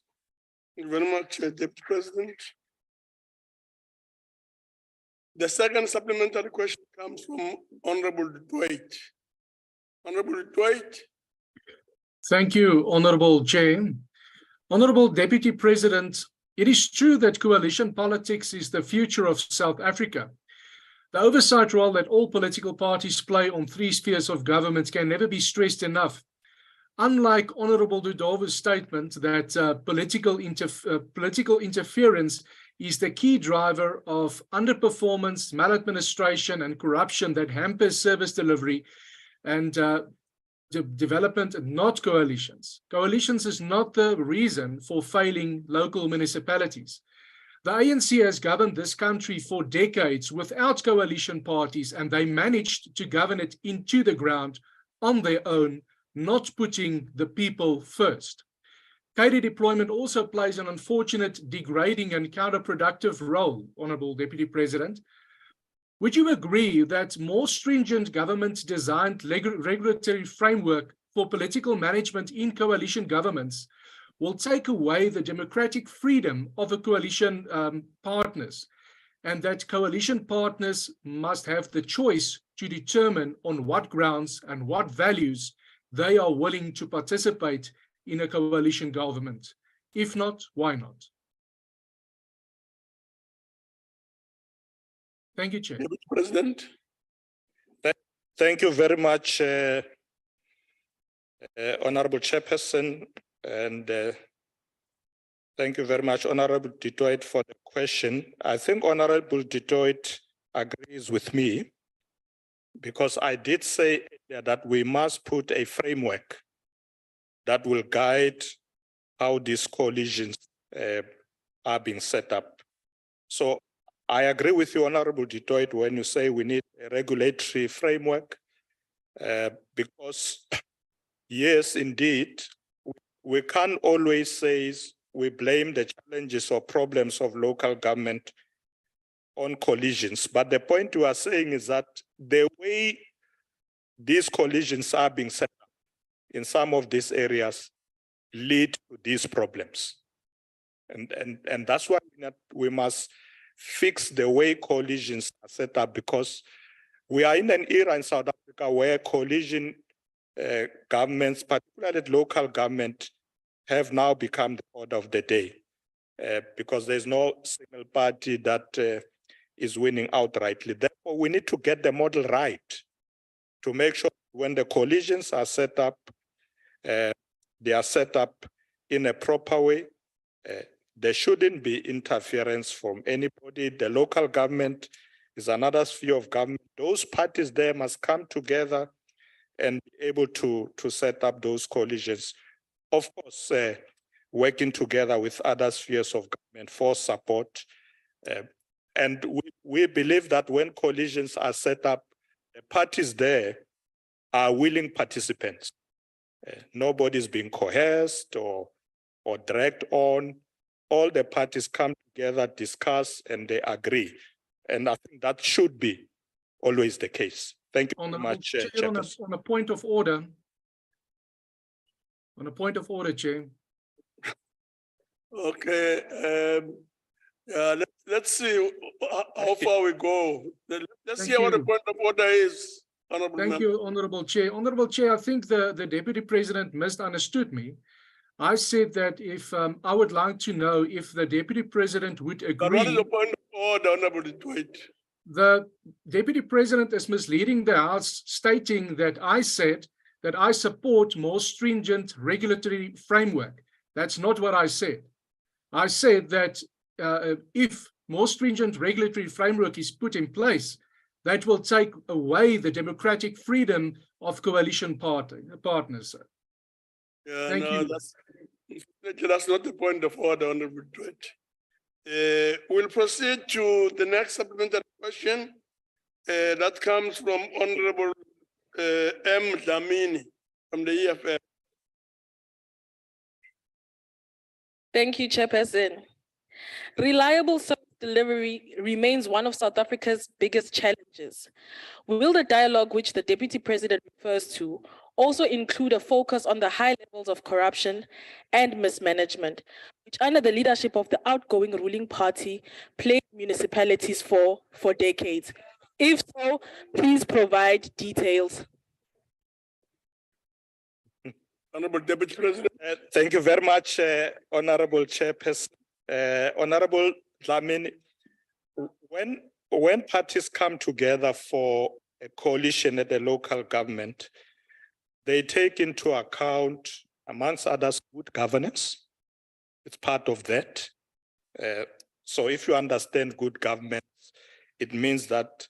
Thank you very much, Deputy President. The second supplementary question comes from Honorable Dwight. Honorable Dwight.
Thank you, Honorable Chair. Honorable Deputy President, it is true that coalition politics is the future of South Africa. The oversight role that all political parties play on three spheres of government can never be stressed enough. Unlike Honorable Dudova's statement that political interference is the key driver of underperformance, maladministration, and corruption that hampers service delivery and development, not coalitions. Coalitions is not the reason for failing local municipalities. The ANC has governed this country for decades without coalition parties, and they managed to govern it into the ground on their own, not putting the people first. Cadre deployment also plays an unfortunate, degrading and counterproductive role, Honorable Deputy President. Would you agree that more stringent government-designed regulatory framework for political management in coalition governments will take away the democratic freedom of the coalition partners, and that coalition partners must have the choice to determine on what grounds and what values they are willing to participate in a coalition government? If not, why not? Thank you, Chair.
Deputy President.
Thank you very much, Honorable Chairperson, and thank you very much, Honorable Dutoit, for the question. I think Honorable Dutoit agrees with me, because I did say that we must put a framework that will guide how these coalitions are being set up. So I agree with you, Honorable Dutoit, when you say we need a regulatory framework, because yes, indeed, we can't always say we blame the challenges or problems of local government on coalitions. But the point you are saying is that the way these coalitions are being set up in some of these areas lead to these problems. And that's why we must fix the way coalitions are set up, because we are in an era in South Africa where coalition governments, particularly local government, have now become the order of the day, because there's no single party that is winning outrightly. Therefore, we need to get the model right to make sure when the coalitions are set up, they are set up in a proper way. There shouldn't be interference from anybody. The local government is another sphere of government. Those parties there must come together and be able to set up those coalitions. Of course, working together with other spheres of government for support. And we believe that when coalitions are set up, the parties there are willing participants. Nobody's being coerced or dragged on. All the parties come together, discuss, and they agree. And I think that should be always the case. Thank you very much, Chairperson.
On a point of order. On a point of order, Chair.
Okay. Let's see how far we go. Let's see what the point of order is. Honorable
Thank
Member.
you, Honorable Chair. Honorable Chair, I think the Deputy President misunderstood me. I said that if I would like to know if the Deputy President would agree.
But what is the point of order, Honorable Dwight?
The Deputy President is misleading the House, stating that I said that I support more stringent regulatory framework. That's not what I said. I said that if more stringent regulatory framework is put in place, that will take away the democratic freedom of coalition partners.
Yeah,
Thank you.
That's not the point of order, Honorable Dwight. We'll proceed to the next supplementary question that comes from Honorable M. Dlamini from the EFF.
Thank you, Chairperson. Reliable service delivery remains one of South Africa's biggest challenges. Will the dialogue which the Deputy President refers to also include a focus on the high levels of corruption and mismanagement, which under the leadership of the outgoing ruling party plagued municipalities for decades? If so, please provide details.
Honorable Deputy President.
Thank you very much, Honorable Chairperson. Honorable Dlamini, when parties come together for a coalition at the local government, they take into account, amongst others, good governance. It's part of that. So if you understand good governance, it means that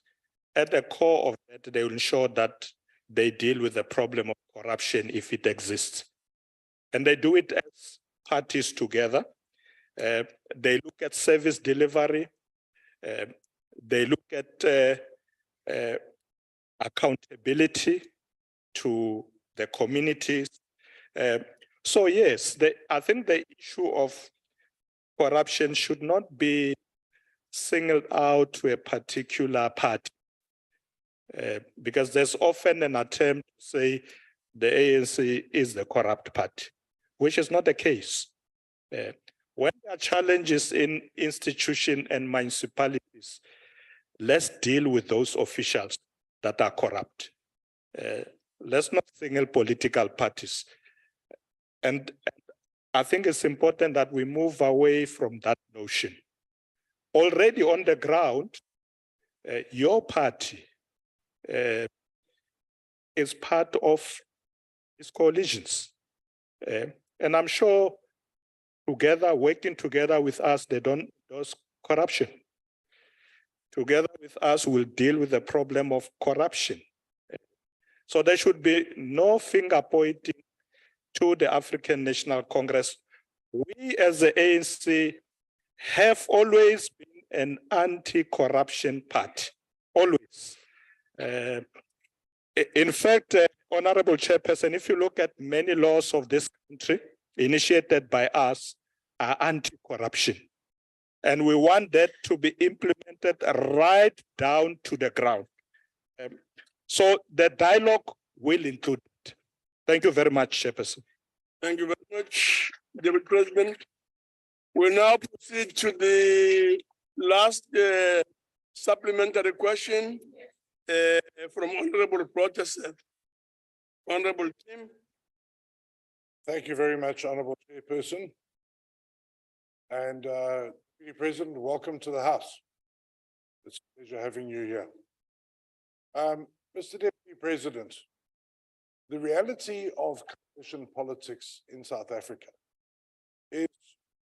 at the core of that, they will ensure that they deal with the problem of corruption if it exists. And they do it as parties together. They look at service delivery. They look at accountability to the communities. So yes, I think the issue of corruption should not be singled out to a particular party. Because there's often an attempt to say the ANC is the corrupt party, which is not the case. When there are challenges in institutions and municipalities, let's deal with those officials that are corrupt. Let's not single political parties. And I think it's important that we move away from that notion. Already on the ground, your party is part of these coalitions. And I'm sure working together with us, they don't endorse corruption. Together with us, we'll deal with the problem of corruption. So there should be no finger pointing to the African National Congress. We as the ANC have always been an anti-corruption party, always. In fact, Honorable Chairperson, if you look at many laws of this country initiated by us are anti-corruption. And we want that to be implemented right down to the ground. So the dialogue will include it. Thank you very much, Chairperson.
Thank you very much, Deputy President. We'll now proceed to the last supplementary question from Honorable Protestant. Honorable Tim.
Thank you very much, Honorable Chairperson. And Deputy President, welcome to the House. It's a pleasure having you here. Mr. Deputy President, the reality of coalition politics in South Africa is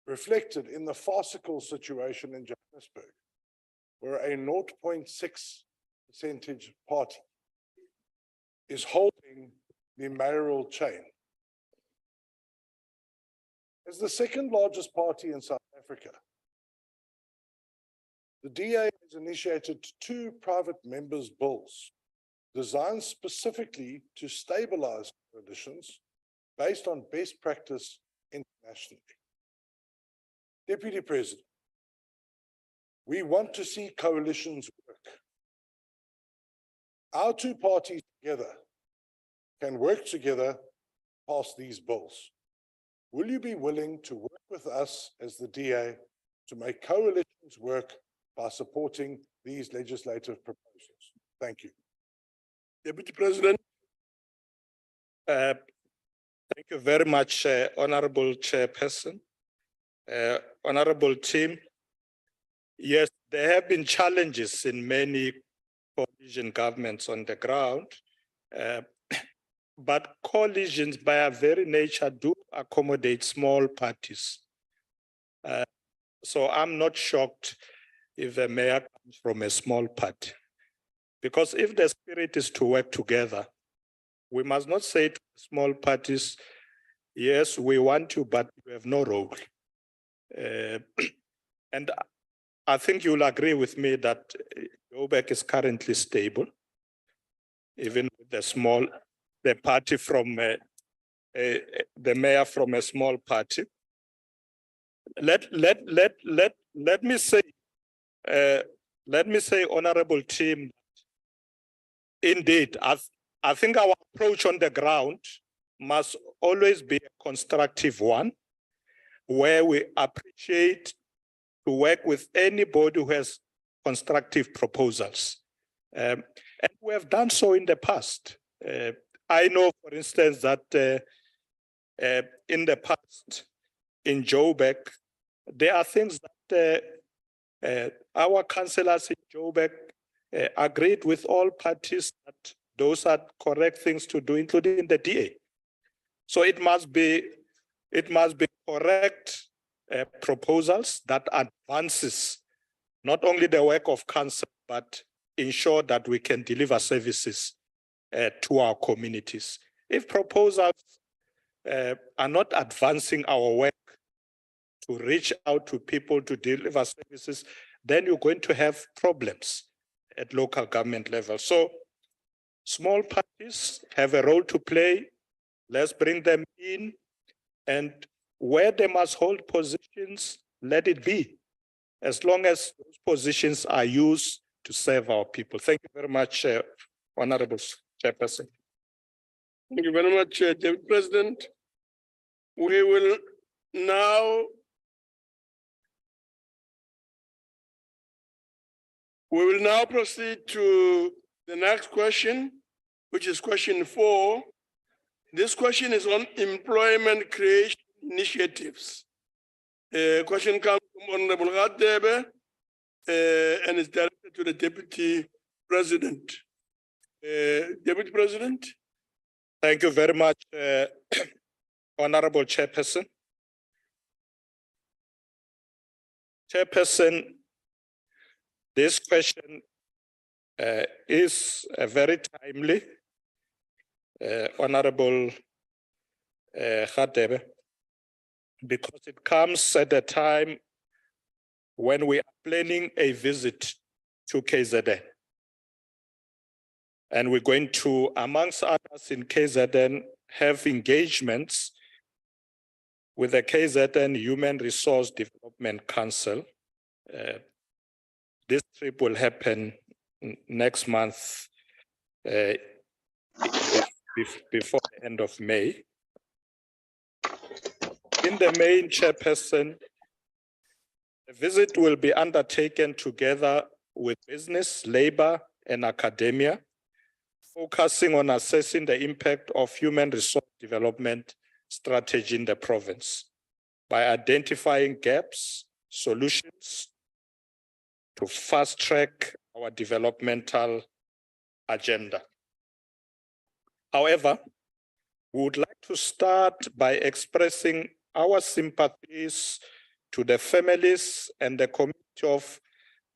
reflected in the farcical situation in Johannesburg, where a 0.6 percentage party is holding the mayoral chain. As the second largest party in South Africa, the DA has initiated 2 private members' bills designed specifically to stabilize coalitions based on best practice internationally. Deputy President, we want to see coalitions work. Our 2 parties together can work together past these bills. Will you be willing to work with us as the DA to make coalitions work by supporting these legislative proposals? Thank you.
Deputy President.
Thank you very much, Honorable Chairperson. Honorable team. Yes, there have been challenges in many coalition governments on the ground, but coalitions by their very nature do accommodate small parties. So I'm not shocked if a mayor comes from a small party. Because if the spirit is to work together, we must not say to small parties, yes, we want you, but you have no role. And I think you'll agree with me that Joburg is currently stable, even with the party from the mayor from a small party. Let me say, honorable team, indeed, I think our approach on the ground must always be a constructive one, where we appreciate to work with anybody who has constructive proposals. And we have done so in the past. I know, for instance, that in the past, in Joburg, there are things that our councillors in Joburg agreed with all parties that those are correct things to do, including the DA. So it must be correct proposals that advances not only the work of council, but ensure that we can deliver services to our communities. If proposals are not advancing our work to reach out to people to deliver services, then you're going to have problems at local government level. So small parties have a role to play. Let's bring them in, and where they must hold positions, let it be, as long as those positions are used to serve our people. Thank you very much, Honorable Chairperson.
Thank you very much, Deputy President. We will now proceed to the next question, which is question 4. This question is on employment creation initiatives. Question comes from Honorable Radebe and is directed to the Deputy President. Deputy President.
Thank you very much, Honorable Chairperson. Chairperson, this question is very timely, Honorable Radebe, because it comes at a time when we are planning a visit to KZN. And we're going to, amongst others in KZN, have engagements with the KZN Human Resource Development Council. This trip will happen next month, before the end of May. In the main, Chairperson, the visit will be undertaken together with business, labor, and academia, focusing on assessing the impact of human resource development strategy in the province by identifying gaps, solutions to fast track our developmental agenda. However, we would like to start by expressing our sympathies to the families and the community of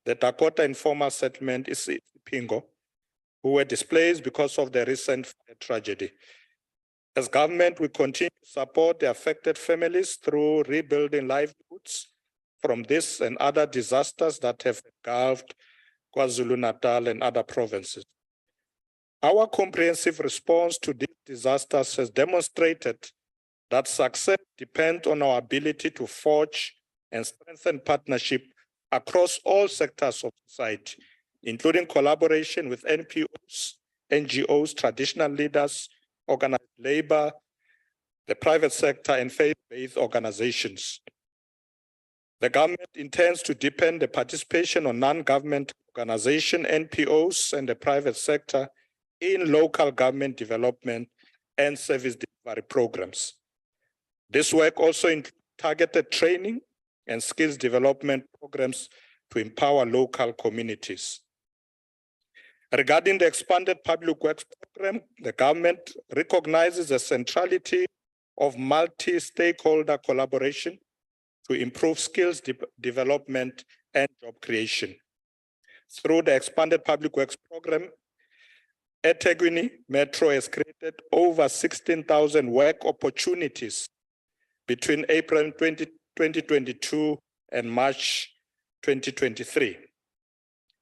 the Dakota Informal Settlement, Pingo, who were displaced because of the recent tragedy. As government, we continue to support the affected families through rebuilding livelihoods from this and other disasters that have engulfed KwaZulu-Natal and other provinces. Our comprehensive response to these disasters has demonstrated that success depends on our ability to forge and strengthen partnership across all sectors of society, including collaboration with NPOs, NGOs, traditional leaders, organized labor, the private sector, and faith-based organizations. The government intends to deepen the participation of non-government organizations, NPOs, and the private sector in local government development and service delivery programs. This work also includes targeted training and skills development programs to empower local communities. Regarding the expanded public works program, the government recognizes the centrality of multi-stakeholder collaboration to improve skills development and job creation. Through the expanded public works program, eThekwini Metro has created over 16,000 work opportunities between April 2022 and March 2023.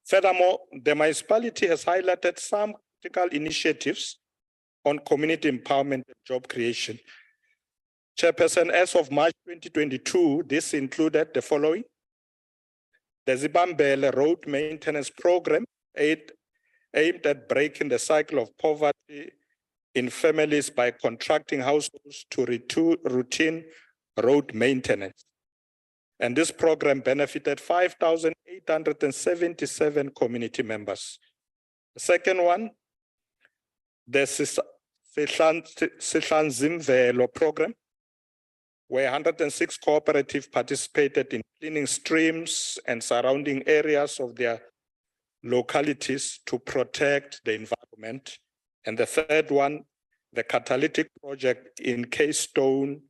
Furthermore, the municipality has highlighted some critical initiatives on community empowerment and job creation. Chairperson, as of March 2022, this included the following: the Zibambele Road Maintenance Program aimed aimed at breaking the cycle of poverty in families by contracting households to routine road maintenance. And this program benefited 5,877 community members. The second one, the Sihlanzimvelo program, where 106 cooperatives participated in cleaning streams and surrounding areas of their localities to protect the environment. And the third one, the catalytic project in Keystone,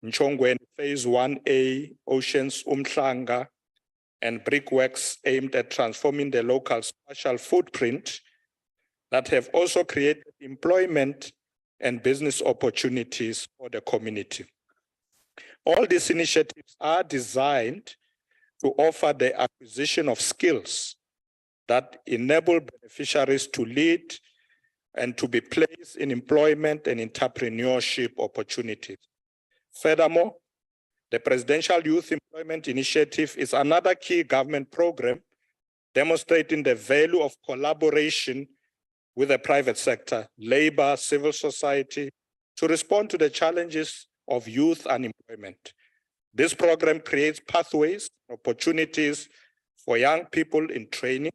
Nchongwen Phase 1A, Oceans Umhlanga, and brickworks aimed at transforming the local spatial footprint that have also created employment and business opportunities for the community. All these initiatives are designed to offer the acquisition of skills that enable beneficiaries to lead and to be placed in employment and entrepreneurship opportunities. Furthermore, the Presidential Youth Employment Initiative is another key government program demonstrating the value of collaboration with the private sector, labor, civil society, to respond to the challenges of youth unemployment. This program creates pathways, opportunities for young people in training,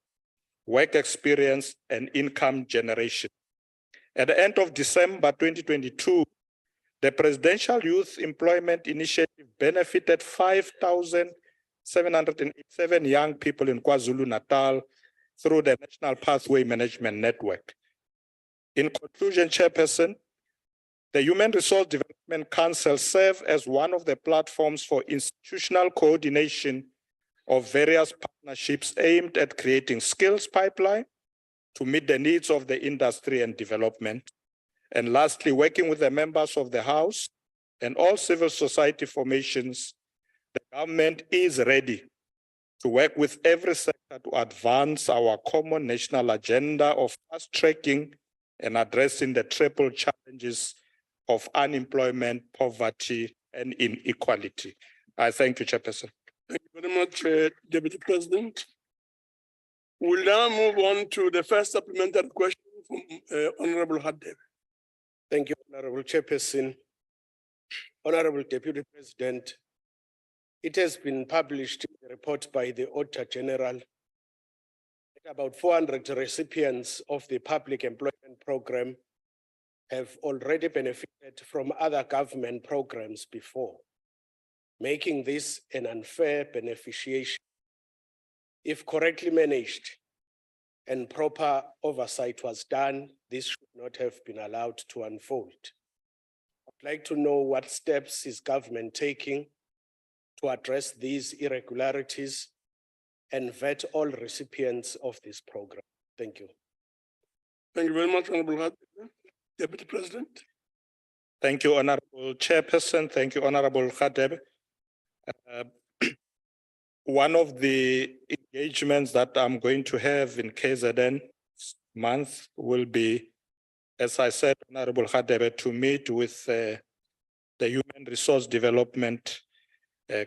work experience, and income generation. At the end of December 2022, the Presidential Youth Employment Initiative benefited 5,787 young people in KwaZulu-Natal through the National Pathway Management Network. In conclusion, Chairperson, the Human Resource Development Council serves as one of the platforms for institutional coordination of various partnerships aimed at creating skills pipeline to meet the needs of the industry and development. And lastly, working with the members of the House and all civil society formations, the government is ready to work with every sector to advance our common national agenda of fast-tracking and addressing the triple challenges of unemployment, poverty, and inequality. I thank you, Chairperson.
Thank you very much, Deputy President. We'll now move on to the first supplementary question from Honorable Hadeb.
Thank you, Honorable Chairperson. Honorable Deputy President, it has been published in the report by the Auditor General that about 400 recipients of the Public Employment Program have already benefited from other government programs before, making this an unfair beneficiation. If correctly managed and proper oversight was done, this should not have been allowed to unfold. I'd like to know what steps is government taking to address these irregularities and vet all recipients of this program. Thank you.
Thank you very much, Honorable Hadeb. Deputy President.
Thank you, Honorable Chairperson. Thank you, Honorable Hadeb. One of the engagements that I'm going to have in KZN month will be, as I said, Honorable Hadebe, to meet with the Human Resource Development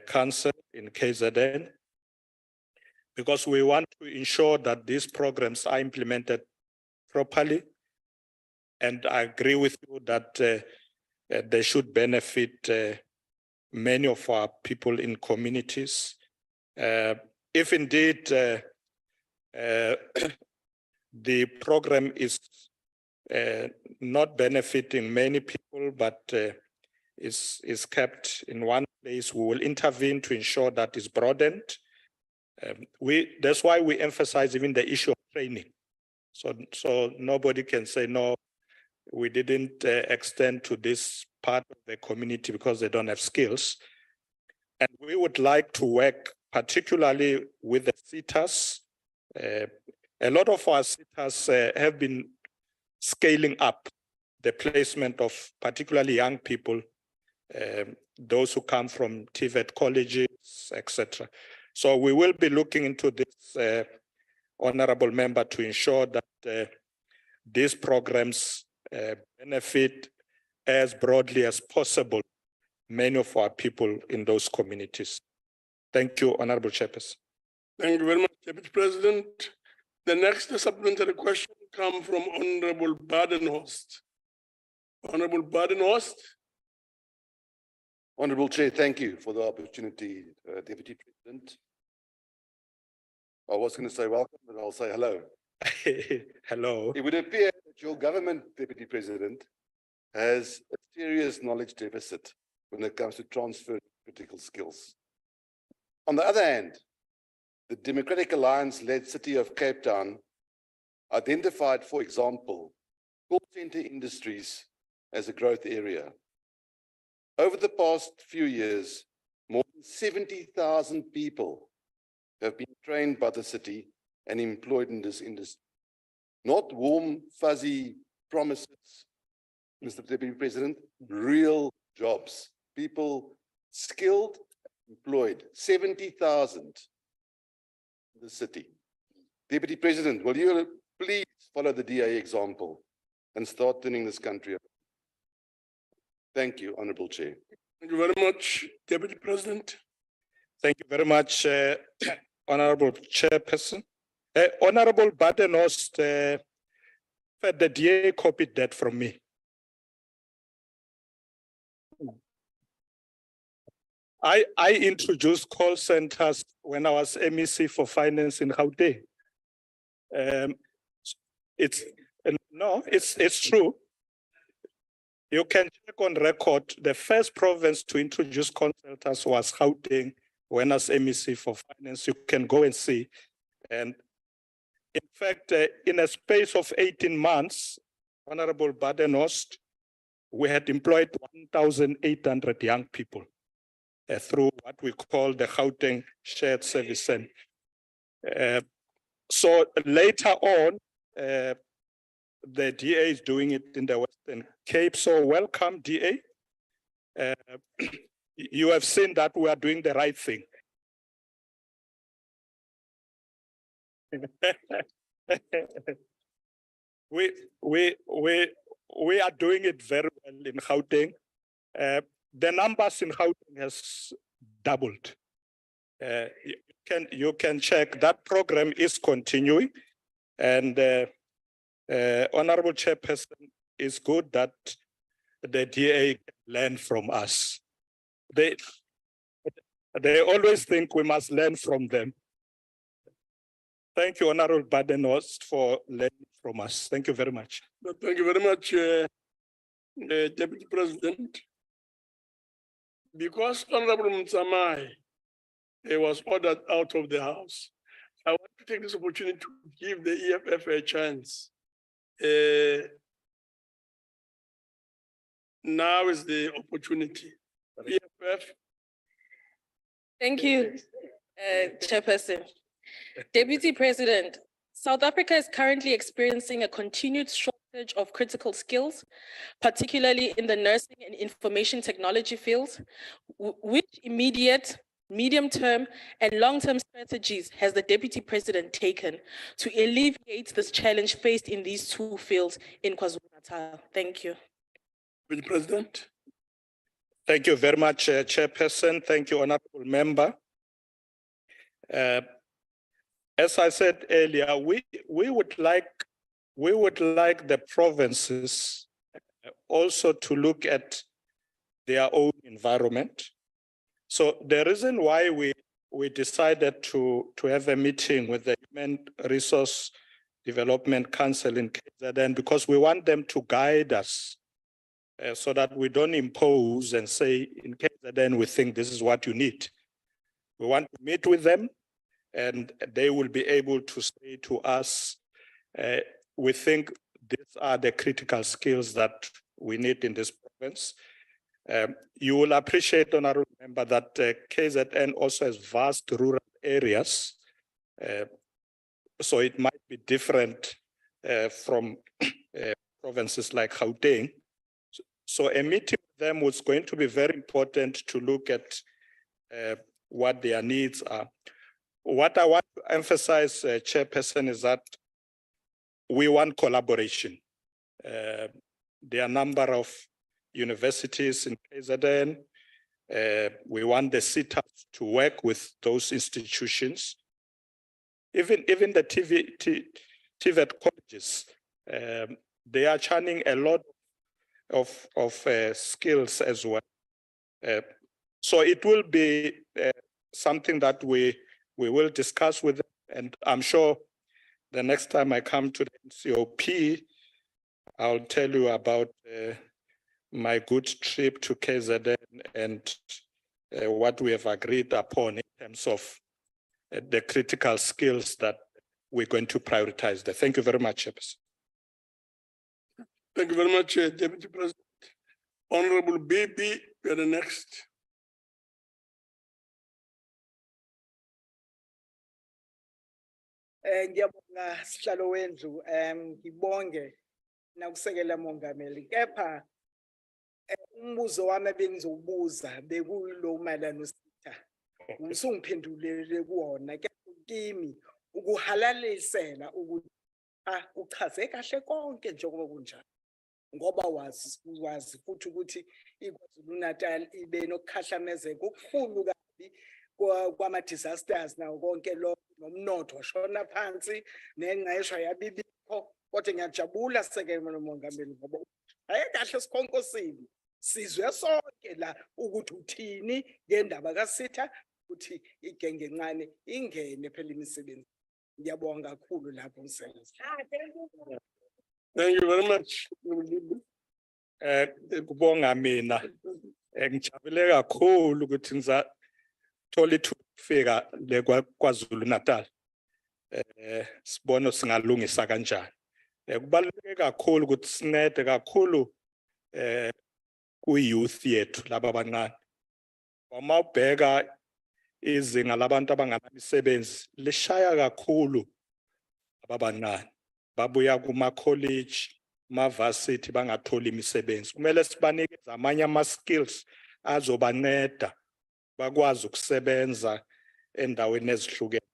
Council in KZN, because we want to ensure that these programs are implemented properly. And I agree with you that they should benefit many of our people in communities. If indeed the program is not benefiting many people, but is kept in one place, we will intervene to ensure that it's broadened. That's why we emphasize even the issue of training. So nobody can say, no, we didn't extend to this part of the community because they don't have skills. And we would like to work particularly with the SETAs. A lot of our SETAs have been scaling up the placement of particularly young people, those who come from TVET colleges, etc. So we will be looking into this, Honorable Member, to ensure that these programs benefit as broadly as possible many of our people in those communities. Thank you, Honorable Chairperson.
Thank you very much, Deputy President. The next supplementary question comes from Honorable Badenhorst. Honorable Badenhorst.
Honourable Chair, thank you for the opportunity, Deputy President. I was going to say welcome, but I'll say hello.
Hello.
It would appear that your government, Deputy President, has a serious knowledge deficit when it comes to transfer critical skills. On the other hand, the Democratic Alliance-led City of Cape Town identified, for example, call center industries as a growth area. Over the past few years, more than 70,000 people have been trained by the city and employed in this industry. Not warm, fuzzy promises, Mr. Deputy President, real jobs. People skilled, employed, 70,000 in the city. Deputy President, will you please follow the DA example and start turning this country around? Thank you, Honourable Chair.
Thank you very much, Deputy President.
Thank you very much, Honourable Chairperson. Honourable Badenhorst, the DA copied that from me. I introduced call centers when I was MEC for Finance in Gauteng. It's true. You can check on record, the first province to introduce call centers was Gauteng when I was MEC for Finance. You can go and see. And in fact, in a space of 18 months, Honourable Badenhorst, we had employed 1,800 young people through what we call the Gauteng Shared Service Center. So later on, the DA is doing it in the Western Cape. So welcome, DA. You have seen that we are doing the right thing. We are doing it very well in Gauteng. The numbers in Gauteng has doubled. You can check that program is continuing, and Honourable Chairperson, it's good that the DA learn from us. They always think we must learn from them. Thank you, Honourable Badenhorst, for learning from us. Thank you very much.
Thank you very much, Deputy President. Because Honourable Mtsamai was ordered out of the House, I want to take this opportunity to give the EFF a chance. Now is the opportunity. EFF.
Thank you, Chairperson. Deputy President, South Africa is currently experiencing a continued shortage of critical skills, particularly in the nursing and information technology fields. Which immediate, medium-term, and long-term strategies has the Deputy President taken to alleviate this challenge faced in these two fields in KwaZulu-Natal? Thank you.
Deputy President.
Thank you very much, Chairperson. Thank you, Honourable Member. As I said earlier, we would like the provinces also to look at their own environment. So the reason why we decided to have a meeting with the Human Resource Development Council in KZN, because we want them to guide us so that we don't impose and say, in KZN, we think this is what you need. We want to meet with them, and they will be able to say to us, we think these are the critical skills that we need in this province. You will appreciate, Honourable Member, that KZN also has vast rural areas. So it might be different from provinces like Gauteng. So a meeting with them was going to be very important to look at what their needs are. What I want to emphasize, Chairperson, is that we want collaboration. There are a number of universities in KZN. We want the CETAs to work with those institutions. even the TVET colleges, they are churning a lot of skills as well. So it will be something that we will discuss with them, and I'm sure the next time I come to the NCOP, I'll tell you about my good trip to KZN and what we have agreed upon in terms of the critical skills that we're going to prioritize there. Thank you very much, Chairperson.
Thank you very much, Deputy President. Honorable Baby, you're the next.
Ngiyabonga sihlalo wendlu ngibonge nakusekela mongameli kepha umbuzo wami bengizowubuza bekulo mayelana nositha usungiphendulele kuwona kepha kimi ukuhalalisela ukuthi uchaze kahle konke njengoba kunjalo ngoba wazi futhi ukuthi iKwaZulu Natal ibe nokukhahlamezeka okukhulu kabi kwama disasters nawo konke lo nomnotho shona phansi nengqeshwa yabibikho kodwa ngiyajabula sekeme nomongameli ngoba ayekahle sikhonkosini sizwe sonke la ukuthi uthini ngendaba kaSitha ukuthi igenge encane ingene phela imisebenzi. Ngiyabonga kakhulu lapho msebenzi.
Thank you very much.
Kubonga mina ngijabule kakhulu ukuthi ngizathola ithuba le kwaZulu Natal. Sibone singalungisa kanjani. Kubaluleke kakhulu ukuthi sincede kakhulu ku-youth yethu laba abancane. Uma ubheka izinga labantu abanganamisebenzi lishaya kakhulu ababancane. Babuya kuma-college, ma-varsity bangatholi imisebenzi. Kumele sibanikeze amanye ama-skills azobanceda bakwazi ukusebenza endaweni ezihlukene.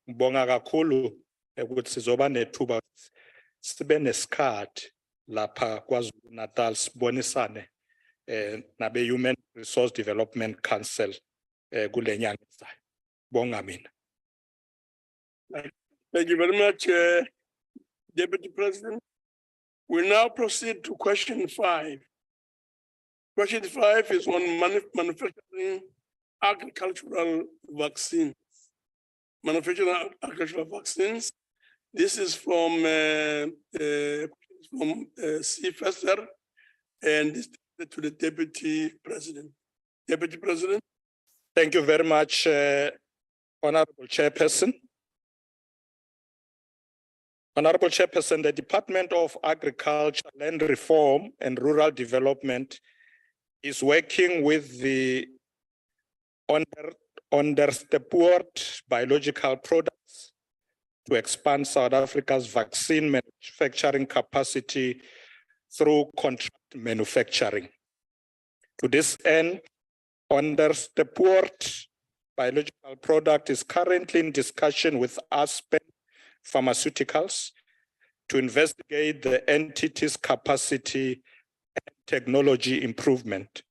Ngibonga kakhulu ukuthi sizoba nethuba sibe nesikhathi lapha kwaZulu Natal sibonisane nabe Human Resource Development Council kule nyanga ezayo. Bonga mina.
Thank you very much, Deputy President. We now proceed to question 5. Question 5 is on manufacturing agricultural vaccines. Manufacturing agricultural vaccines. This is from CFSR and this is to the Deputy President. Deputy President.
Thank you very much, Honorable Chairperson. Honorable Chairperson, the Department of Agriculture, Land Reform and Rural Development is working with the Understanding biological products to expand South Africa's vaccine manufacturing capacity through contract manufacturing. To this end, Understanding biological product is currently in discussion with Aspen Pharmaceuticals to investigate the entity's capacity and technology improvement.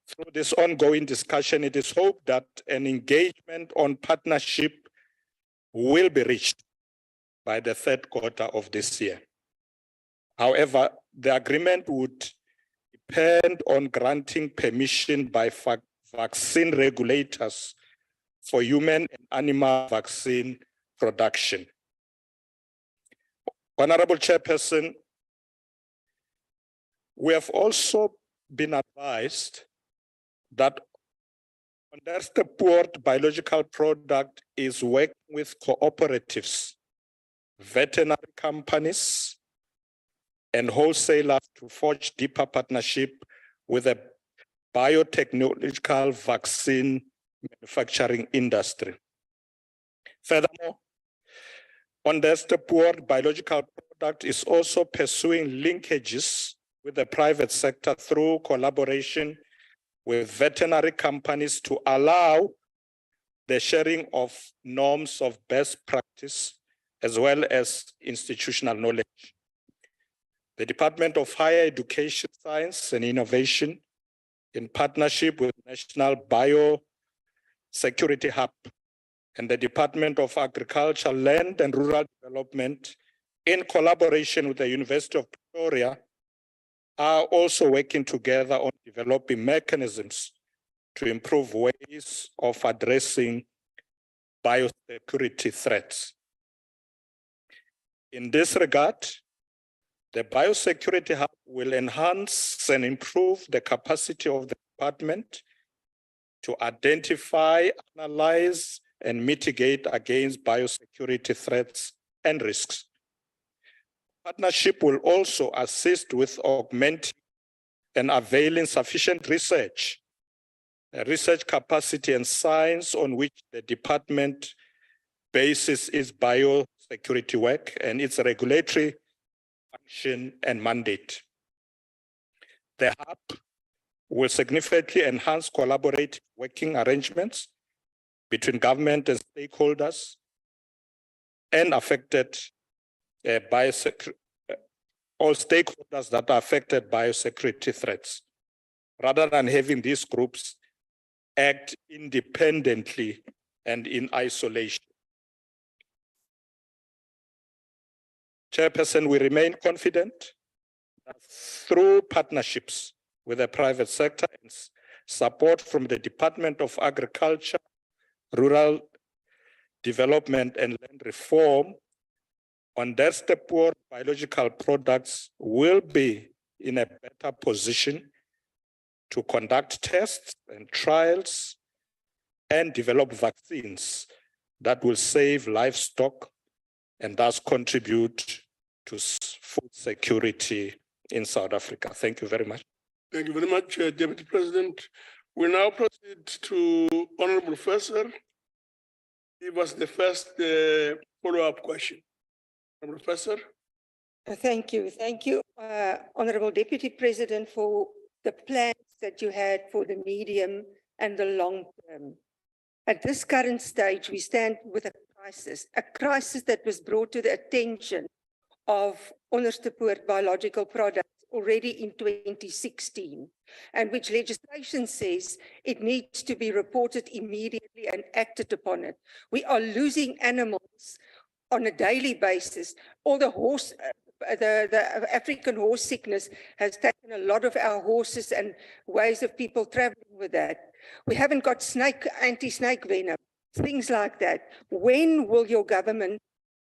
Through this ongoing discussion, it is hoped that an engagement on partnership will be reached by the third quarter of this year. However, the agreement would depend on granting permission by vaccine regulators for human and animal vaccine production. Honorable Chairperson, we have also been advised that Understanding biological product is working with cooperatives, veterinary companies, and wholesalers to forge deeper partnership with a biotechnological vaccine manufacturing industry. Furthermore, Understanding biological product is also pursuing linkages with the private sector through collaboration with veterinary companies to allow the sharing of norms of best practice as well as institutional knowledge. The Department of Higher Education, Science and Innovation, in partnership with National Biosecurity Hub, and the Department of Agriculture, Land and Rural Development, in collaboration with the University of Pretoria, are also working together on developing mechanisms to improve ways of addressing biosecurity threats. In this regard, the Biosecurity Hub will enhance and improve the capacity of the department to identify, analyze, and mitigate against biosecurity threats and risks. Partnership will also assist with augmenting and availing sufficient research capacity and science on which the department bases its biosecurity work and its regulatory function and mandate. The hub will significantly enhance collaborative working arrangements between government and stakeholders and affected all stakeholders that are affected by biosecurity threats, rather than having these groups act independently and in isolation. Chairperson, we remain confident that through partnerships with the private sector and support from the Department of Agriculture, Rural Development and Land Reform, Onderstepoort biological products will be in a better position to conduct tests and trials and develop vaccines that will save livestock and thus contribute to food security in South Africa. Thank you very much.
Thank you very much, Deputy President. We now proceed to Honorable Professor. Give us the first follow-up question. Honorable Professor.
Thank you. Thank you, Honorable Deputy President, for the plans that you had for the medium and the long term. At this current stage, we stand with a crisis that was brought to the attention of Onderstepoort biological products already in 2016, and which legislation says it needs to be reported immediately and acted upon it. We are losing animals on a daily basis. All the the African horse sickness has taken a lot of our horses and ways of people traveling with that. We haven't got anti-snake venom, things like that. When will your government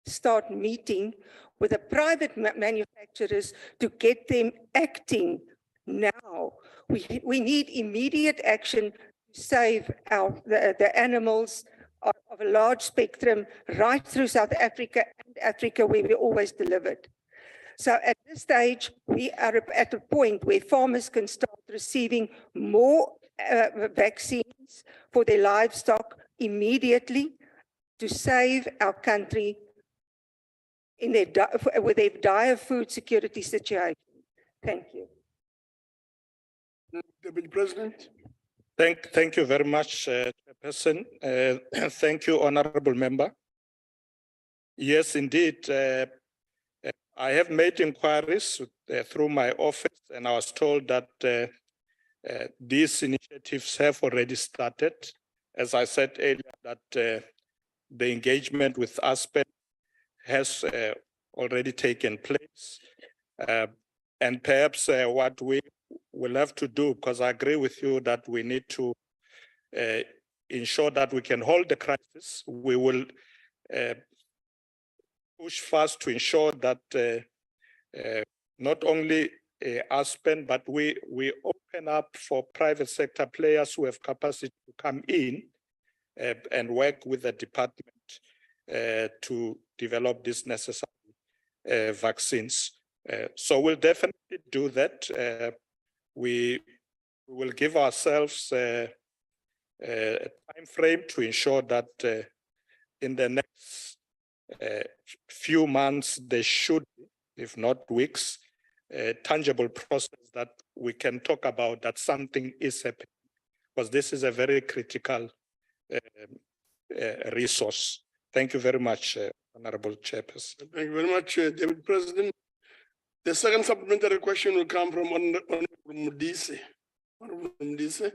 start meeting with the private manufacturers to get them acting now? We need immediate action to save the animals of a large spectrum right through South Africa and Africa, where we always delivered. So at this stage, we are at a point where farmers can start receiving more vaccines for their livestock immediately to save our country in with their dire food security situation. Thank you.
Deputy President.
Thank you very much, Chairperson. Thank you, Honorable Member. Yes, indeed. I have made inquiries through my office, and I was told that these initiatives have already started. As I said earlier, that the engagement with Aspen has already taken place. And perhaps what we will have to do, because I agree with you that we need to ensure that we can hold the crisis, we will push fast to ensure that not only Aspen, but we open up for private sector players who have capacity to come in and work with the department to develop these necessary vaccines. So we'll definitely do that. We will give ourselves a time frame to ensure that in the next few months, there should be, if not weeks, a tangible process that we can talk about that something is happening, because this is a very critical resource. Thank you very much, Honorable Chairperson.
Thank you very much, Deputy President. The second supplementary question will come from Honorable Mudise. Honorable Mudise.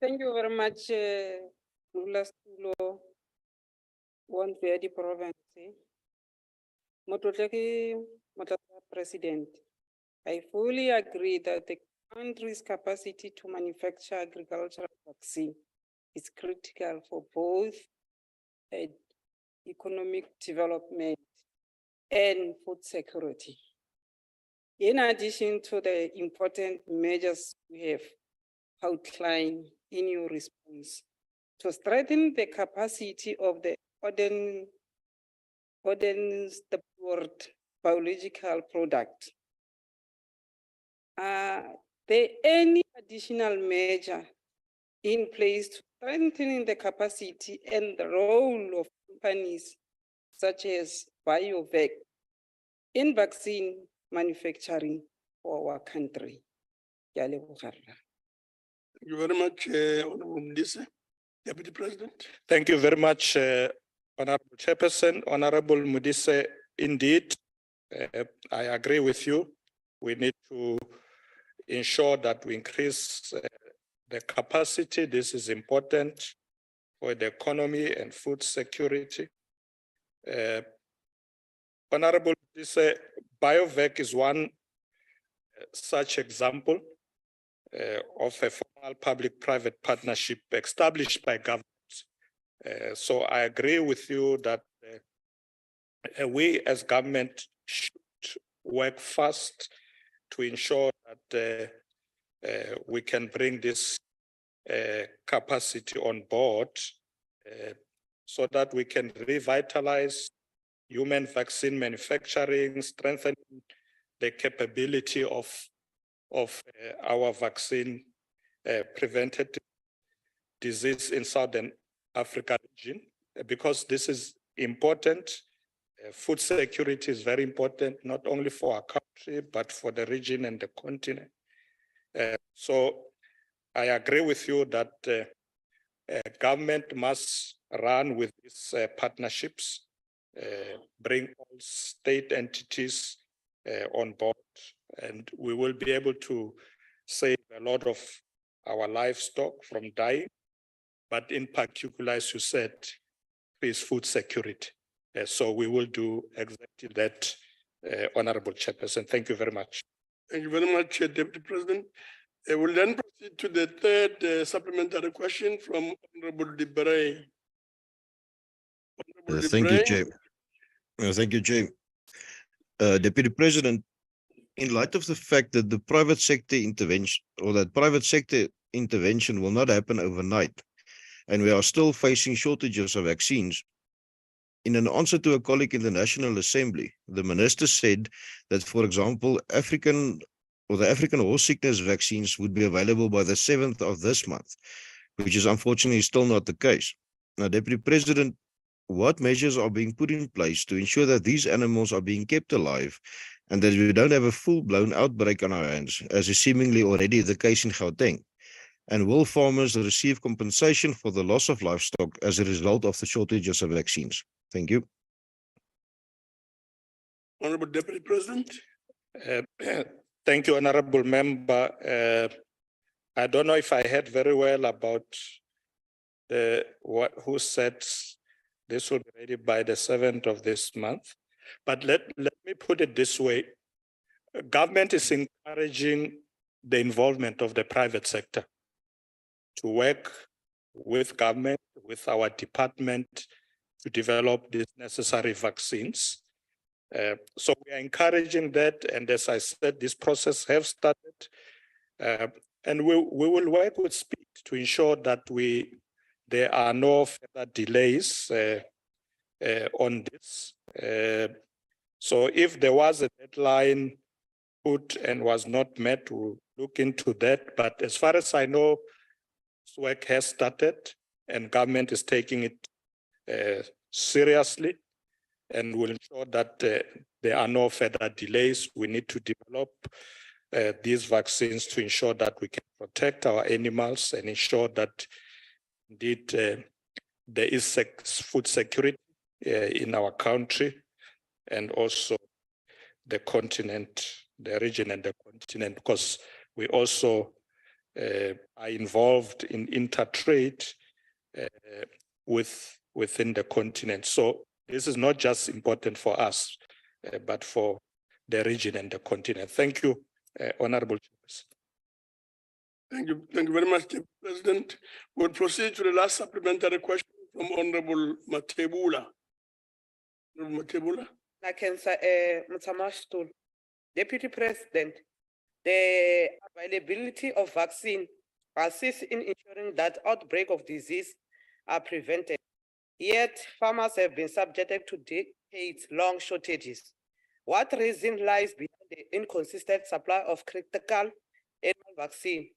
Thank you very much, Stulo, one very province. Mototleki, President. I fully agree that the country's capacity to manufacture agricultural vaccine is critical for both economic development and food security. In addition to the important measures we have outlined in your response, to strengthen the capacity of the biological product, are there any additional measure in place to strengthening the capacity and the role of companies such as BioVac in vaccine manufacturing for our country?
Thank you very much, Honorable Mdise, Deputy President.
Thank you very much, Honorable Chairperson, Honorable Mudise. Indeed, I agree with you. We need to ensure that we increase the capacity. This is important for the economy and food security. Honorable Mudise, BioVac is one such example of a formal public-private partnership established by government. So I agree with you that we as government should work fast to ensure that we can bring this capacity on board so that we can revitalize human vaccine manufacturing, strengthen the capability of our vaccine preventative disease in Southern Africa region, because this is important. Food security is very important, not only for our country, but for the region and the continent. So I agree with you that government must run with these partnerships, bring all state entities on board, and we will be able to save a lot of our livestock from dying, but in particular, as you said, is food security. So we will do exactly that, Honorable Chairperson. Thank you very much.
Thank you very much, Deputy President. We'll then proceed to the third supplementary question from Honorable Debre.
Thank you, Chair. Thank you, Chair. Deputy President, in light of the fact that the private sector intervention will not happen overnight, and we are still facing shortages of vaccines, in an answer to a colleague in the National Assembly, the minister said that, for example, the African horse sickness vaccines would be available by the 7th of this month, which is unfortunately still not the case. Now, Deputy President, what measures are being put in place to ensure that these animals are being kept alive and that we don't have a full-blown outbreak on our hands, as is seemingly already the case in Gauteng? And will farmers receive compensation for the loss of livestock as a result of the shortages of vaccines? Thank you.
Honorable Deputy President.
Thank you, Honorable Member. I don't know if I heard very well about who said this will be ready by the 7th of this month. But let me put it this way. Government is encouraging the involvement of the private sector to work with government, with our department, to develop these necessary vaccines. So we are encouraging that, and as I said, this process have started, and we will work with speed to ensure that there are no further delays on this. So if there was a deadline put and was not met, we'll look into that. But as far as I know, this work has started, and government is taking it seriously, and will ensure that there are no further delays. We need to develop these vaccines to ensure that we can protect our animals and ensure that indeed there is food security in our country, and also the continent, the region and the continent, because we also are involved in intertrade within the continent. So this is not just important for us, but for the region and the continent. Thank you, Honorable Chairperson.
Thank you very much, Deputy President. We'll proceed to the last supplementary question from Honorable Matebula. Honorable Matebula.
Deputy President, the availability of vaccine assists in ensuring that outbreak of disease are prevented. Yet farmers have been subjected to decades-long shortages. What reason lies behind the inconsistent supply of critical animal vaccine,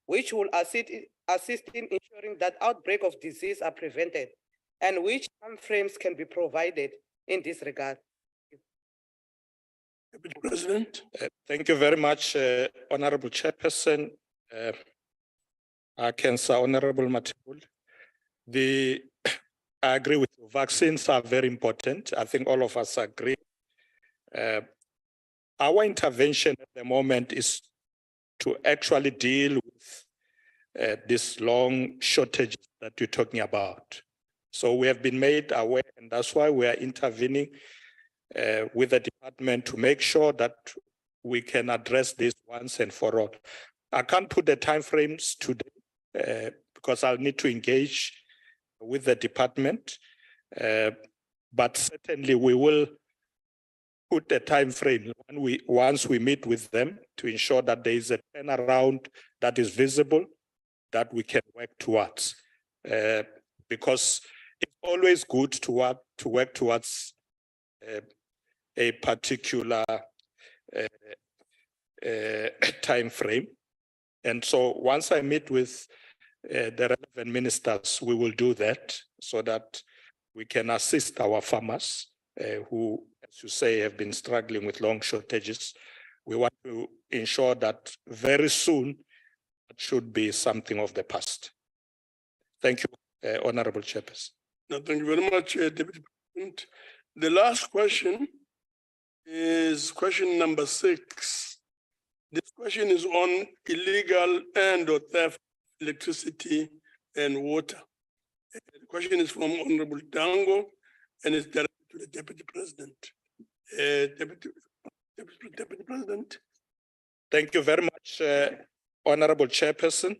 which will assist in ensuring that outbreak of disease are prevented, and which timeframes can be provided in this regard?
Deputy President.
Thank you very much, Honorable Chairperson. Honorable Matebula. I agree with you. Vaccines are very important. I think all of us agree. Our intervention at the moment is to actually deal with this long shortage that you're talking about. So we have been made aware, and that's why we are intervening with the department to make sure that we can address this once and for all. I can't put the timeframes today because I'll need to engage with the department, but certainly we will put a time frame once we meet with them to ensure that there is a turnaround that is visible that we can work towards. Because it's always good to work towards a particular time frame. And so once I meet with the relevant ministers, we will do that so that we can assist our farmers who, as you say, have been struggling with long shortages. We want to ensure that very soon it should be something of the past. Thank you, Honorable Chairperson.
No, thank you very much, Deputy President. The last question is question number 6. This question is on illegal and or theft of electricity and water. The question is from Honorable Dango and is directed to the Deputy President. Deputy President.
Thank you very much, Honorable Chairperson.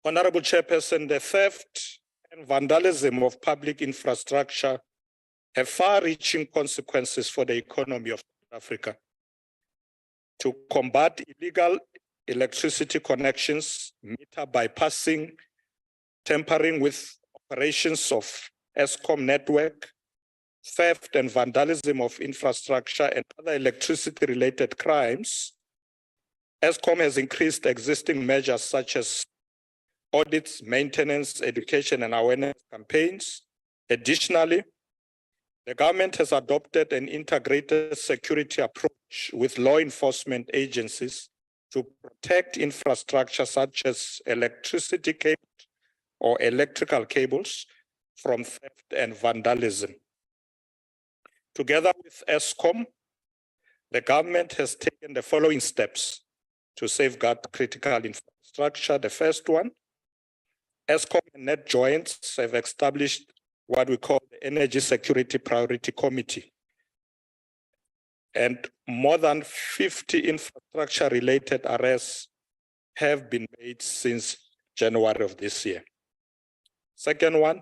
Honorable Chairperson, the theft and vandalism of public infrastructure have far-reaching consequences for the economy of South Africa. To combat illegal electricity connections, meter bypassing, tampering with operations of Eskom network, theft and vandalism of infrastructure and other electricity-related crimes, Eskom has increased existing measures such as audits, maintenance, education, and awareness campaigns. Additionally, the government has adopted an integrated security approach with law enforcement agencies to protect infrastructure such as electricity cables or electrical cables from theft and vandalism. Together with Eskom, the government has taken the following steps to safeguard critical infrastructure. The first one, Eskom and Net Joints have established what we call the Energy Security Priority Committee. And more than 50 infrastructure-related arrests have been made since January of this year. Second one,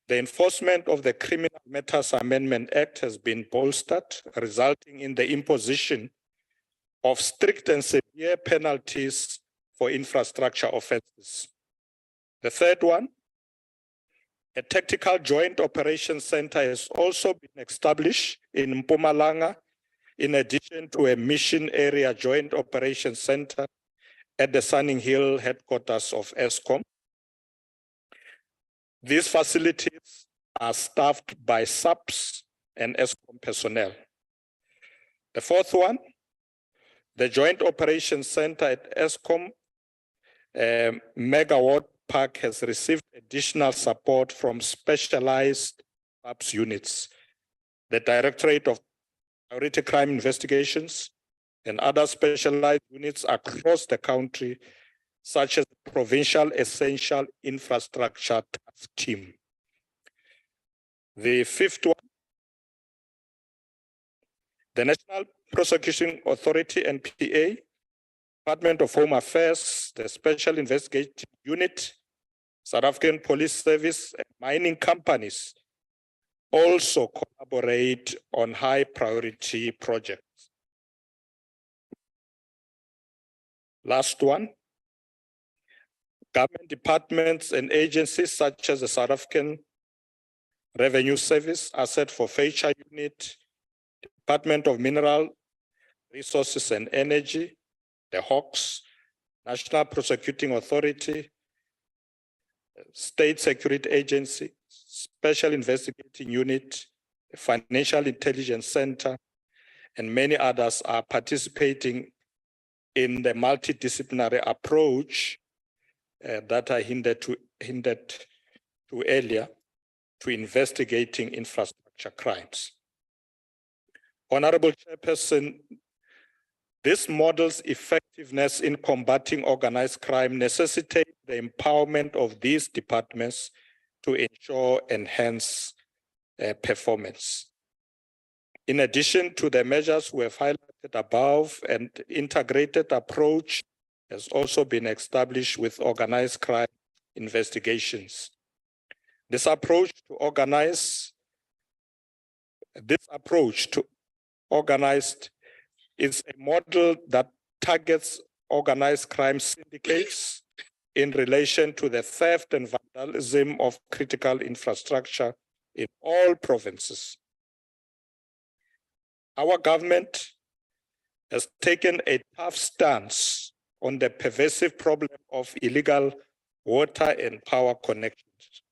the enforcement of the Criminal Matters Amendment Act has been bolstered, resulting in the imposition of strict and severe penalties for infrastructure offenses. The third one, a tactical joint operations center has also been established in Mpumalanga, in addition to a mission area joint operations center at the Sunning Hill headquarters of Eskom. These facilities are staffed by SAPs and Eskom personnel. The fourth one, the Joint Operations Center at Eskom Megawatt Park has received additional support from specialized SAPs units, the Directorate of Priority Crime Investigations, and other specialized units across the country, such as the Provincial Essential Infrastructure Task Team. The fifth one, the National Prosecuting Authority, NPA, Department of Home Affairs, the Special Investigating Unit, South African Police Service, and mining companies also collaborate on high priority projects. Last one, government departments and agencies such as the South African Revenue Service, Asset Forfeiture Unit, Department of Mineral Resources and Energy, the Hawks, National Prosecuting Authority, State Security Agency, Special Investigating Unit, Financial Intelligence Center, and many others are participating in the multidisciplinary approach that I hinted to earlier to investigating infrastructure crimes. Honorable Chairperson, this model's effectiveness in combating organized crime necessitates the empowerment of these departments to ensure enhanced performance. In addition to the measures we have highlighted above, an integrated approach has also been established with organized crime investigations. This approach to organized is a model that targets organized crime syndicates in relation to the theft and vandalism of critical infrastructure in all provinces. Our government has taken a tough stance on the pervasive problem of illegal water and power connections.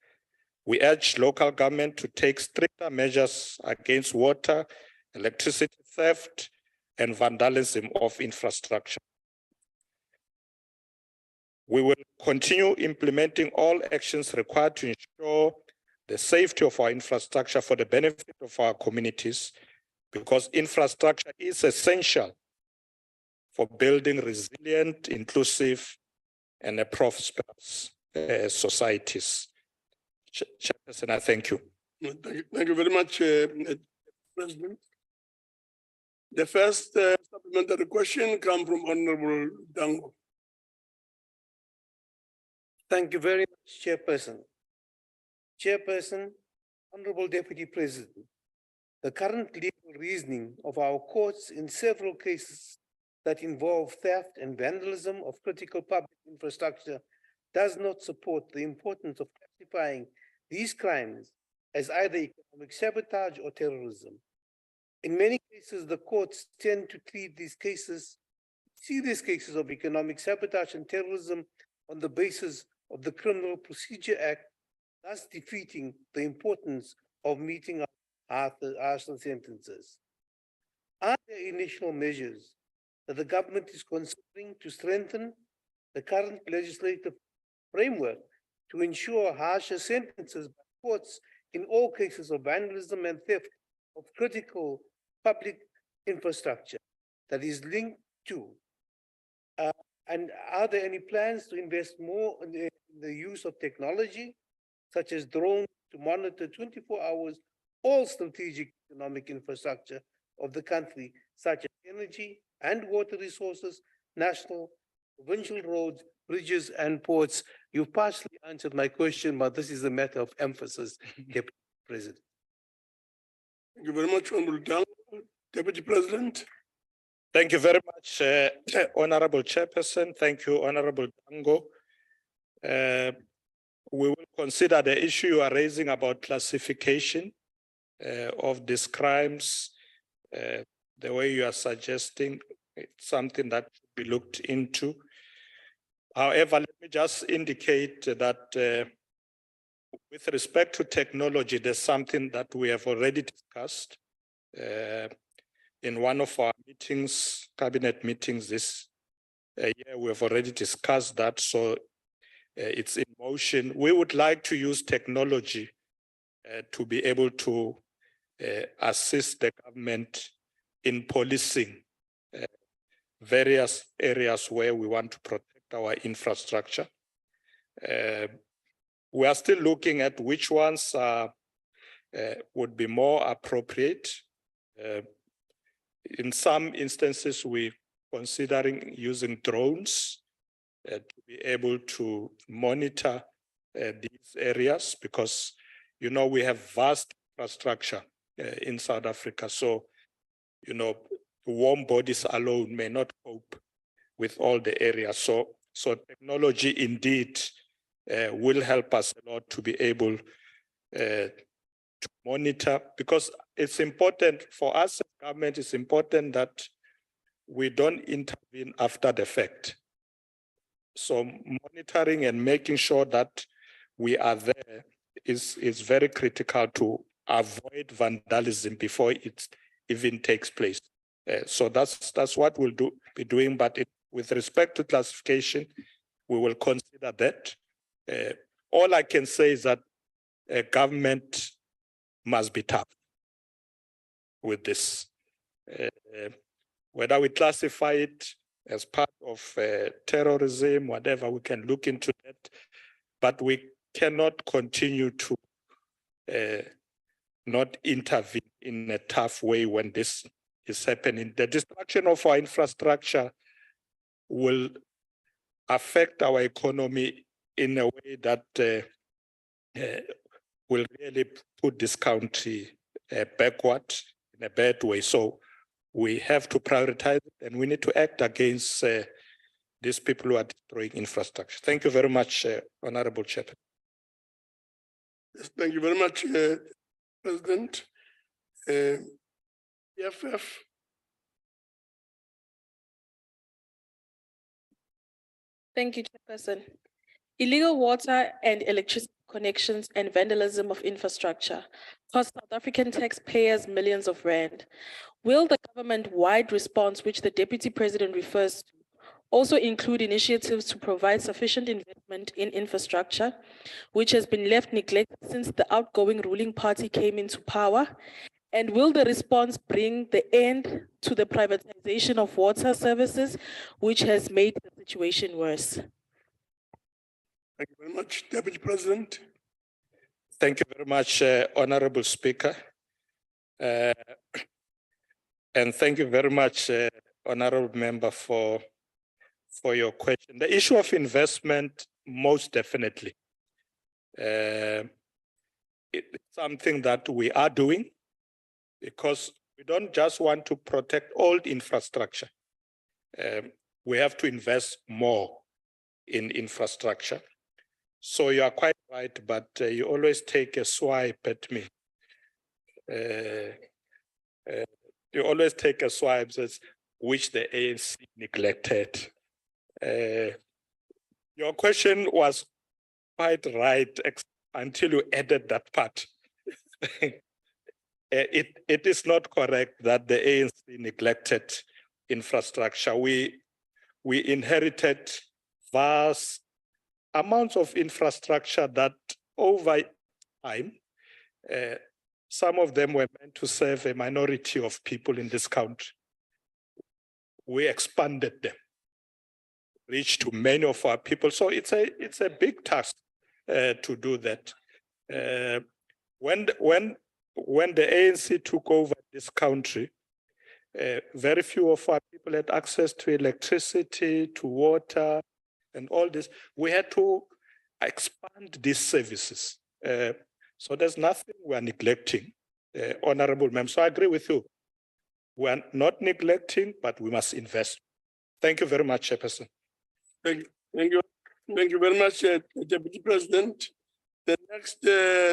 We urge local government to take stricter measures against water, electricity theft, and vandalism of infrastructure. We will continue implementing all actions required to ensure the safety of our infrastructure for the benefit of our communities, because infrastructure is essential for building resilient, inclusive, and prosperous societies. Chairperson, I thank you.
Thank you very much, President. The first supplementary question comes from Honorable Dango.
Thank you very much, Chairperson. Chairperson, Honorable Deputy President, the current legal reasoning of our courts in several cases that involve theft and vandalism of critical public infrastructure does not support the importance of classifying these crimes as either economic sabotage or terrorism. In many cases, the courts tend to treat these cases, serious cases of economic sabotage and terrorism on the basis of the Criminal Procedure Act, thus defeating the importance of meting harsher sentences. Are there initial measures that the government is considering to strengthen the current legislative framework to ensure harsher sentences by courts in all cases of vandalism and theft of critical public infrastructure that is linked to? And are there any plans to invest more in the use of technology, such as drones, to monitor 24 hours all strategic economic infrastructure of the country, such as energy and water resources, national, provincial roads, bridges, and ports? You've partially answered my question, but this is a matter of emphasis, Deputy President.
Thank you very much, Honorable Dango. Deputy President.
Thank you very much, Honorable Chairperson. Thank you, Honorable Dango. We will consider the issue you are raising about classification of these crimes. The way you are suggesting, it's something that should be looked into. However, let me just indicate that with respect to technology, there's something that we have already discussed in one of our meetings, cabinet meetings this year. We have already discussed that, so it's in motion. We would like to use technology to be able to assist the government in policing various areas where we want to protect our infrastructure. We are still looking at which ones would be more appropriate. In some instances, we're considering using drones to be able to monitor these areas because, you know, we have vast infrastructure in South Africa. So, you know, warm bodies alone may not cope with all the areas. So technology indeed will help us a lot to be able to monitor, because it's important for us as government, it's important that we don't intervene after the fact. So monitoring and making sure that we are there is very critical to avoid vandalism before it even takes place. So that's what we'll be doing. But with respect to classification, we will consider that. All I can say is that government must be tough with this. Whether we classify it as part of terrorism, whatever, we can look into that. But we cannot continue to not intervene in a tough way when this is happening. The destruction of our infrastructure will affect our economy in a way that will really put this country backward in a bad way. So we have to prioritize it, and we need to act against these people who are destroying infrastructure. Thank you very much, Honorable Chairman.
Yes, thank you very much, President. EFF.
Thank you, Chairperson. Illegal water and electricity connections and vandalism of infrastructure cost South African taxpayers millions of rand. Will the government-wide response, which the Deputy President refers to, also include initiatives to provide sufficient investment in infrastructure, which has been left neglected since the outgoing ruling party came into power? And will the response bring the end to the privatization of water services, which has made the situation worse?
Thank you very much, Deputy President.
Thank you very much, Honorable Speaker. And thank you very much, Honorable Member, for your question. The issue of investment, most definitely. It's something that we are doing because we don't just want to protect old infrastructure. We have to invest more in infrastructure. So you are quite right, but you always take a swipe at me. You always take a swipe at which the ANC neglected. Your question was quite right until you added that part. It is not correct that the ANC neglected infrastructure. We inherited vast amounts of infrastructure that over time, some of them were meant to serve a minority of people in this country. We expanded them, reached to many of our people. So it's a big task to do that. When the ANC took over this country, very few of our people had access to electricity, to water, and all this. We had to expand these services. So there's nothing we are neglecting, Honorable Member. So I agree with you. We are not neglecting, but we must invest. Thank you very much, Chairperson.
Thank you very much, Deputy President. The next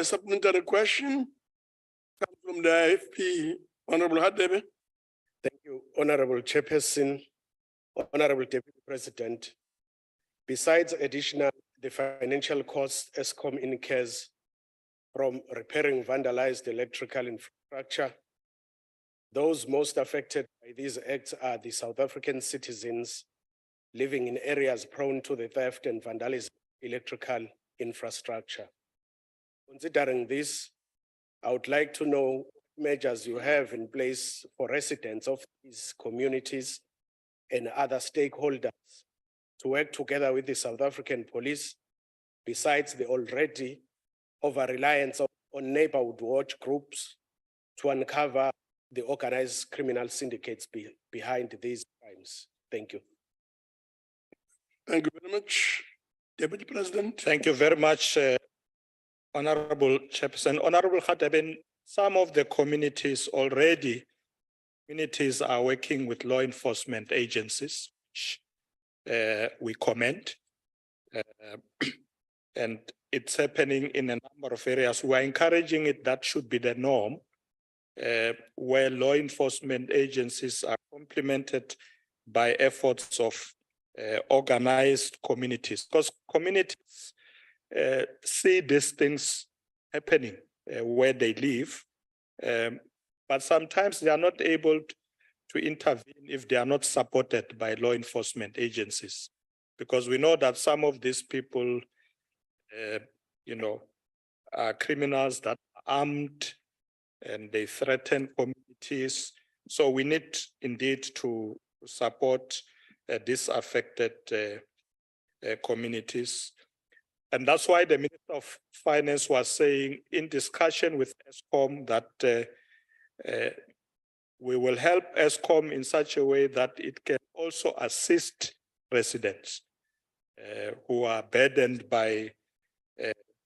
supplementary question comes from the IFP, Honorable Hadebe.
Thank you, Honorable Chairperson, Honorable Deputy President. Besides the financial costs ESCOM incurs from repairing vandalized electrical infrastructure, those most affected by these acts are the South African citizens living in areas prone to the theft and vandalism of electrical infrastructure. Considering this, I would like to know what measures you have in place for residents of these communities and other stakeholders to work together with the South African police, besides the already over-reliance on neighborhood watch groups to uncover the organized criminal syndicates behind these crimes. Thank you.
Thank you very much. Deputy President.
Thank you very much, Honorable Chairperson. Honorable Khateben, some of the communities are working with law enforcement agencies, which we commend. And it's happening in a number of areas. We're encouraging it. That should be the norm, where law enforcement agencies are complemented by efforts of organized communities, because communities see these things happening where they live, but sometimes they are not able to intervene if they are not supported by law enforcement agencies, because we know that some of these people, are criminals that are armed and they threaten communities. So we need indeed to support these affected communities. And that's why the Minister of Finance was saying in discussion with ESCOM that we will help ESCOM in such a way that it can also assist residents who are burdened by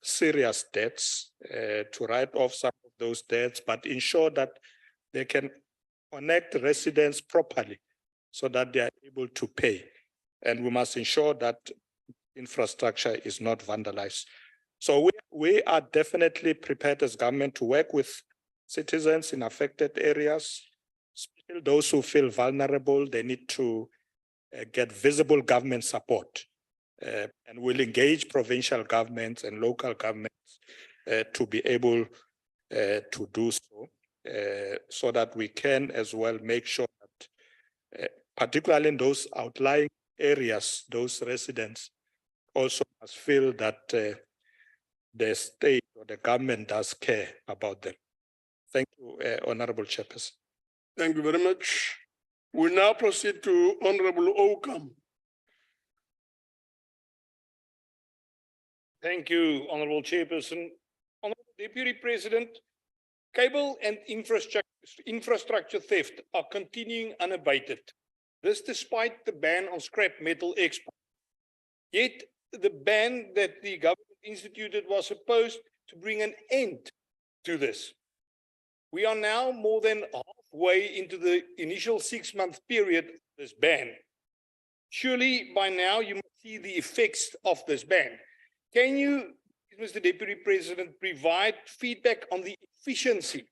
serious debts to write off some of those debts, but ensure that they can connect residents properly so that they are able to pay. And we must ensure that infrastructure is not vandalized. So we are definitely prepared as government to work with citizens in affected areas, especially those who feel vulnerable. They need to get visible government support. And we'll engage provincial governments and local governments to be able to do so that we can as well make sure that, particularly in those outlying areas, those residents also must feel that the state or the government does care about them. Thank you, Honorable Chairperson.
Thank you very much. We now proceed to Honorable Okam.
Thank you, Honorable Chairperson. Honorable Deputy President, cable and infrastructure theft are continuing unabated. This despite the ban on scrap metal export. Yet the ban that the government instituted was supposed to bring an end to this. We are now more than halfway into the initial 6-month period of this ban. Surely by now you must see the effects of this ban. Can you, Mr. Deputy President, provide feedback on the efficiency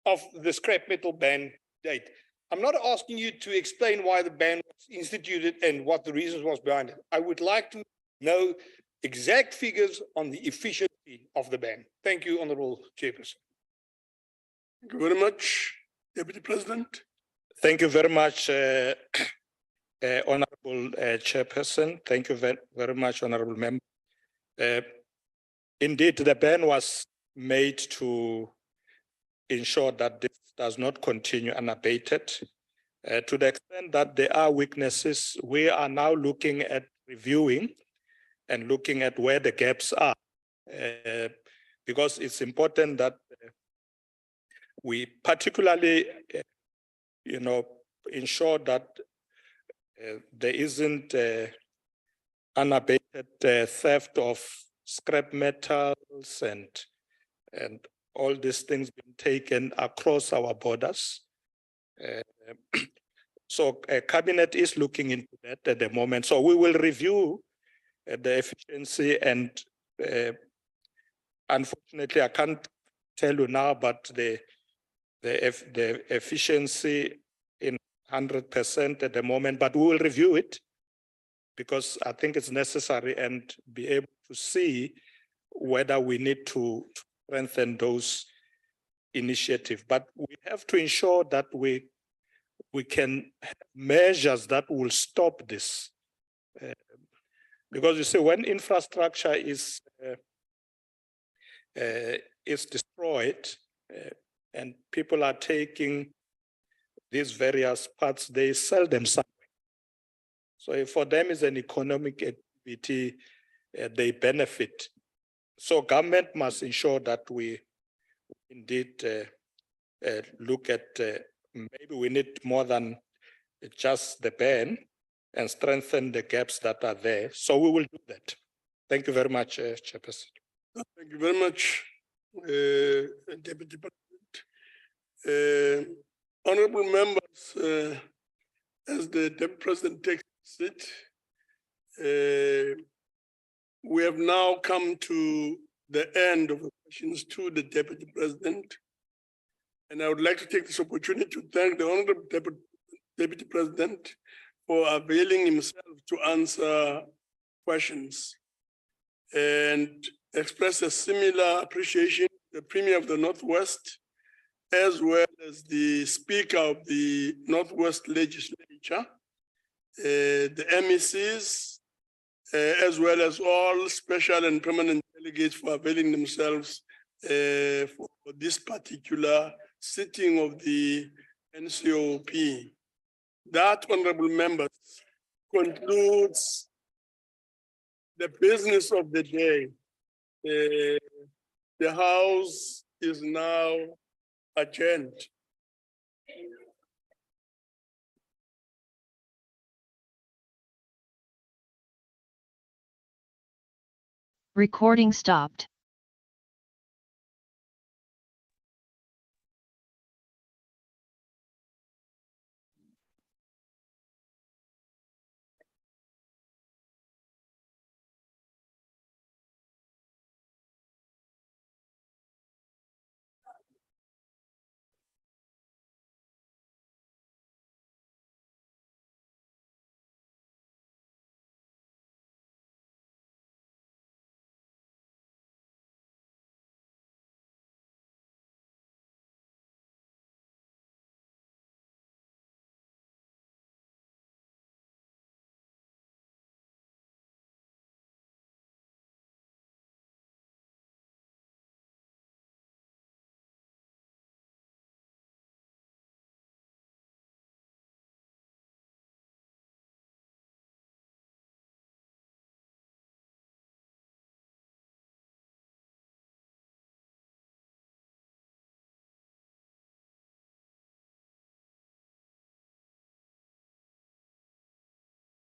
of the scrap metal ban date? I'm not asking you to explain why the ban was instituted and what the reasons was behind it. I would like to know exact figures on the efficiency of the ban. Thank you, Honorable Chairperson.
Thank you very much, Deputy President.
Thank you very much, Honorable Chairperson. Thank you very much, Honorable Member. Indeed, the ban was made to ensure that this does not continue unabated. To the extent that there are weaknesses, we are now looking at reviewing and looking at where the gaps are, because it's important that we particularly, ensure that there isn't unabated theft of scrap metals and all these things being taken across our borders. So Cabinet is looking into that at the moment. So we will review the efficiency and unfortunately I can't tell you now, but the efficiency in 100% at the moment, but we will review it because I think it's necessary and be able to see whether we need to strengthen those initiatives. But we have to ensure that we can have measures that will stop this. Because you see, when infrastructure is destroyed and people are taking these various parts, they sell them somewhere. So for them, it's an economic activity, they benefit. So government must ensure that we indeed look at, maybe we need more than just the ban and strengthen the gaps that are there. So we will do that. Thank you very much, Chairperson.
Thank you very much, Deputy President. Honorable members, as the Deputy President takes his seat, we have now come to the end of the questions to the Deputy President. And I would like to take this opportunity to thank the Honorable Deputy President for availing himself to answer questions and express a similar appreciation to the Premier of the Northwest, as well as the Speaker of the Northwest Legislature, the MECs, as well as all special and permanent delegates for availing themselves for this particular sitting of the NCOP. That, honorable members, concludes the business of the day. The House is now adjourned.
Recording stopped.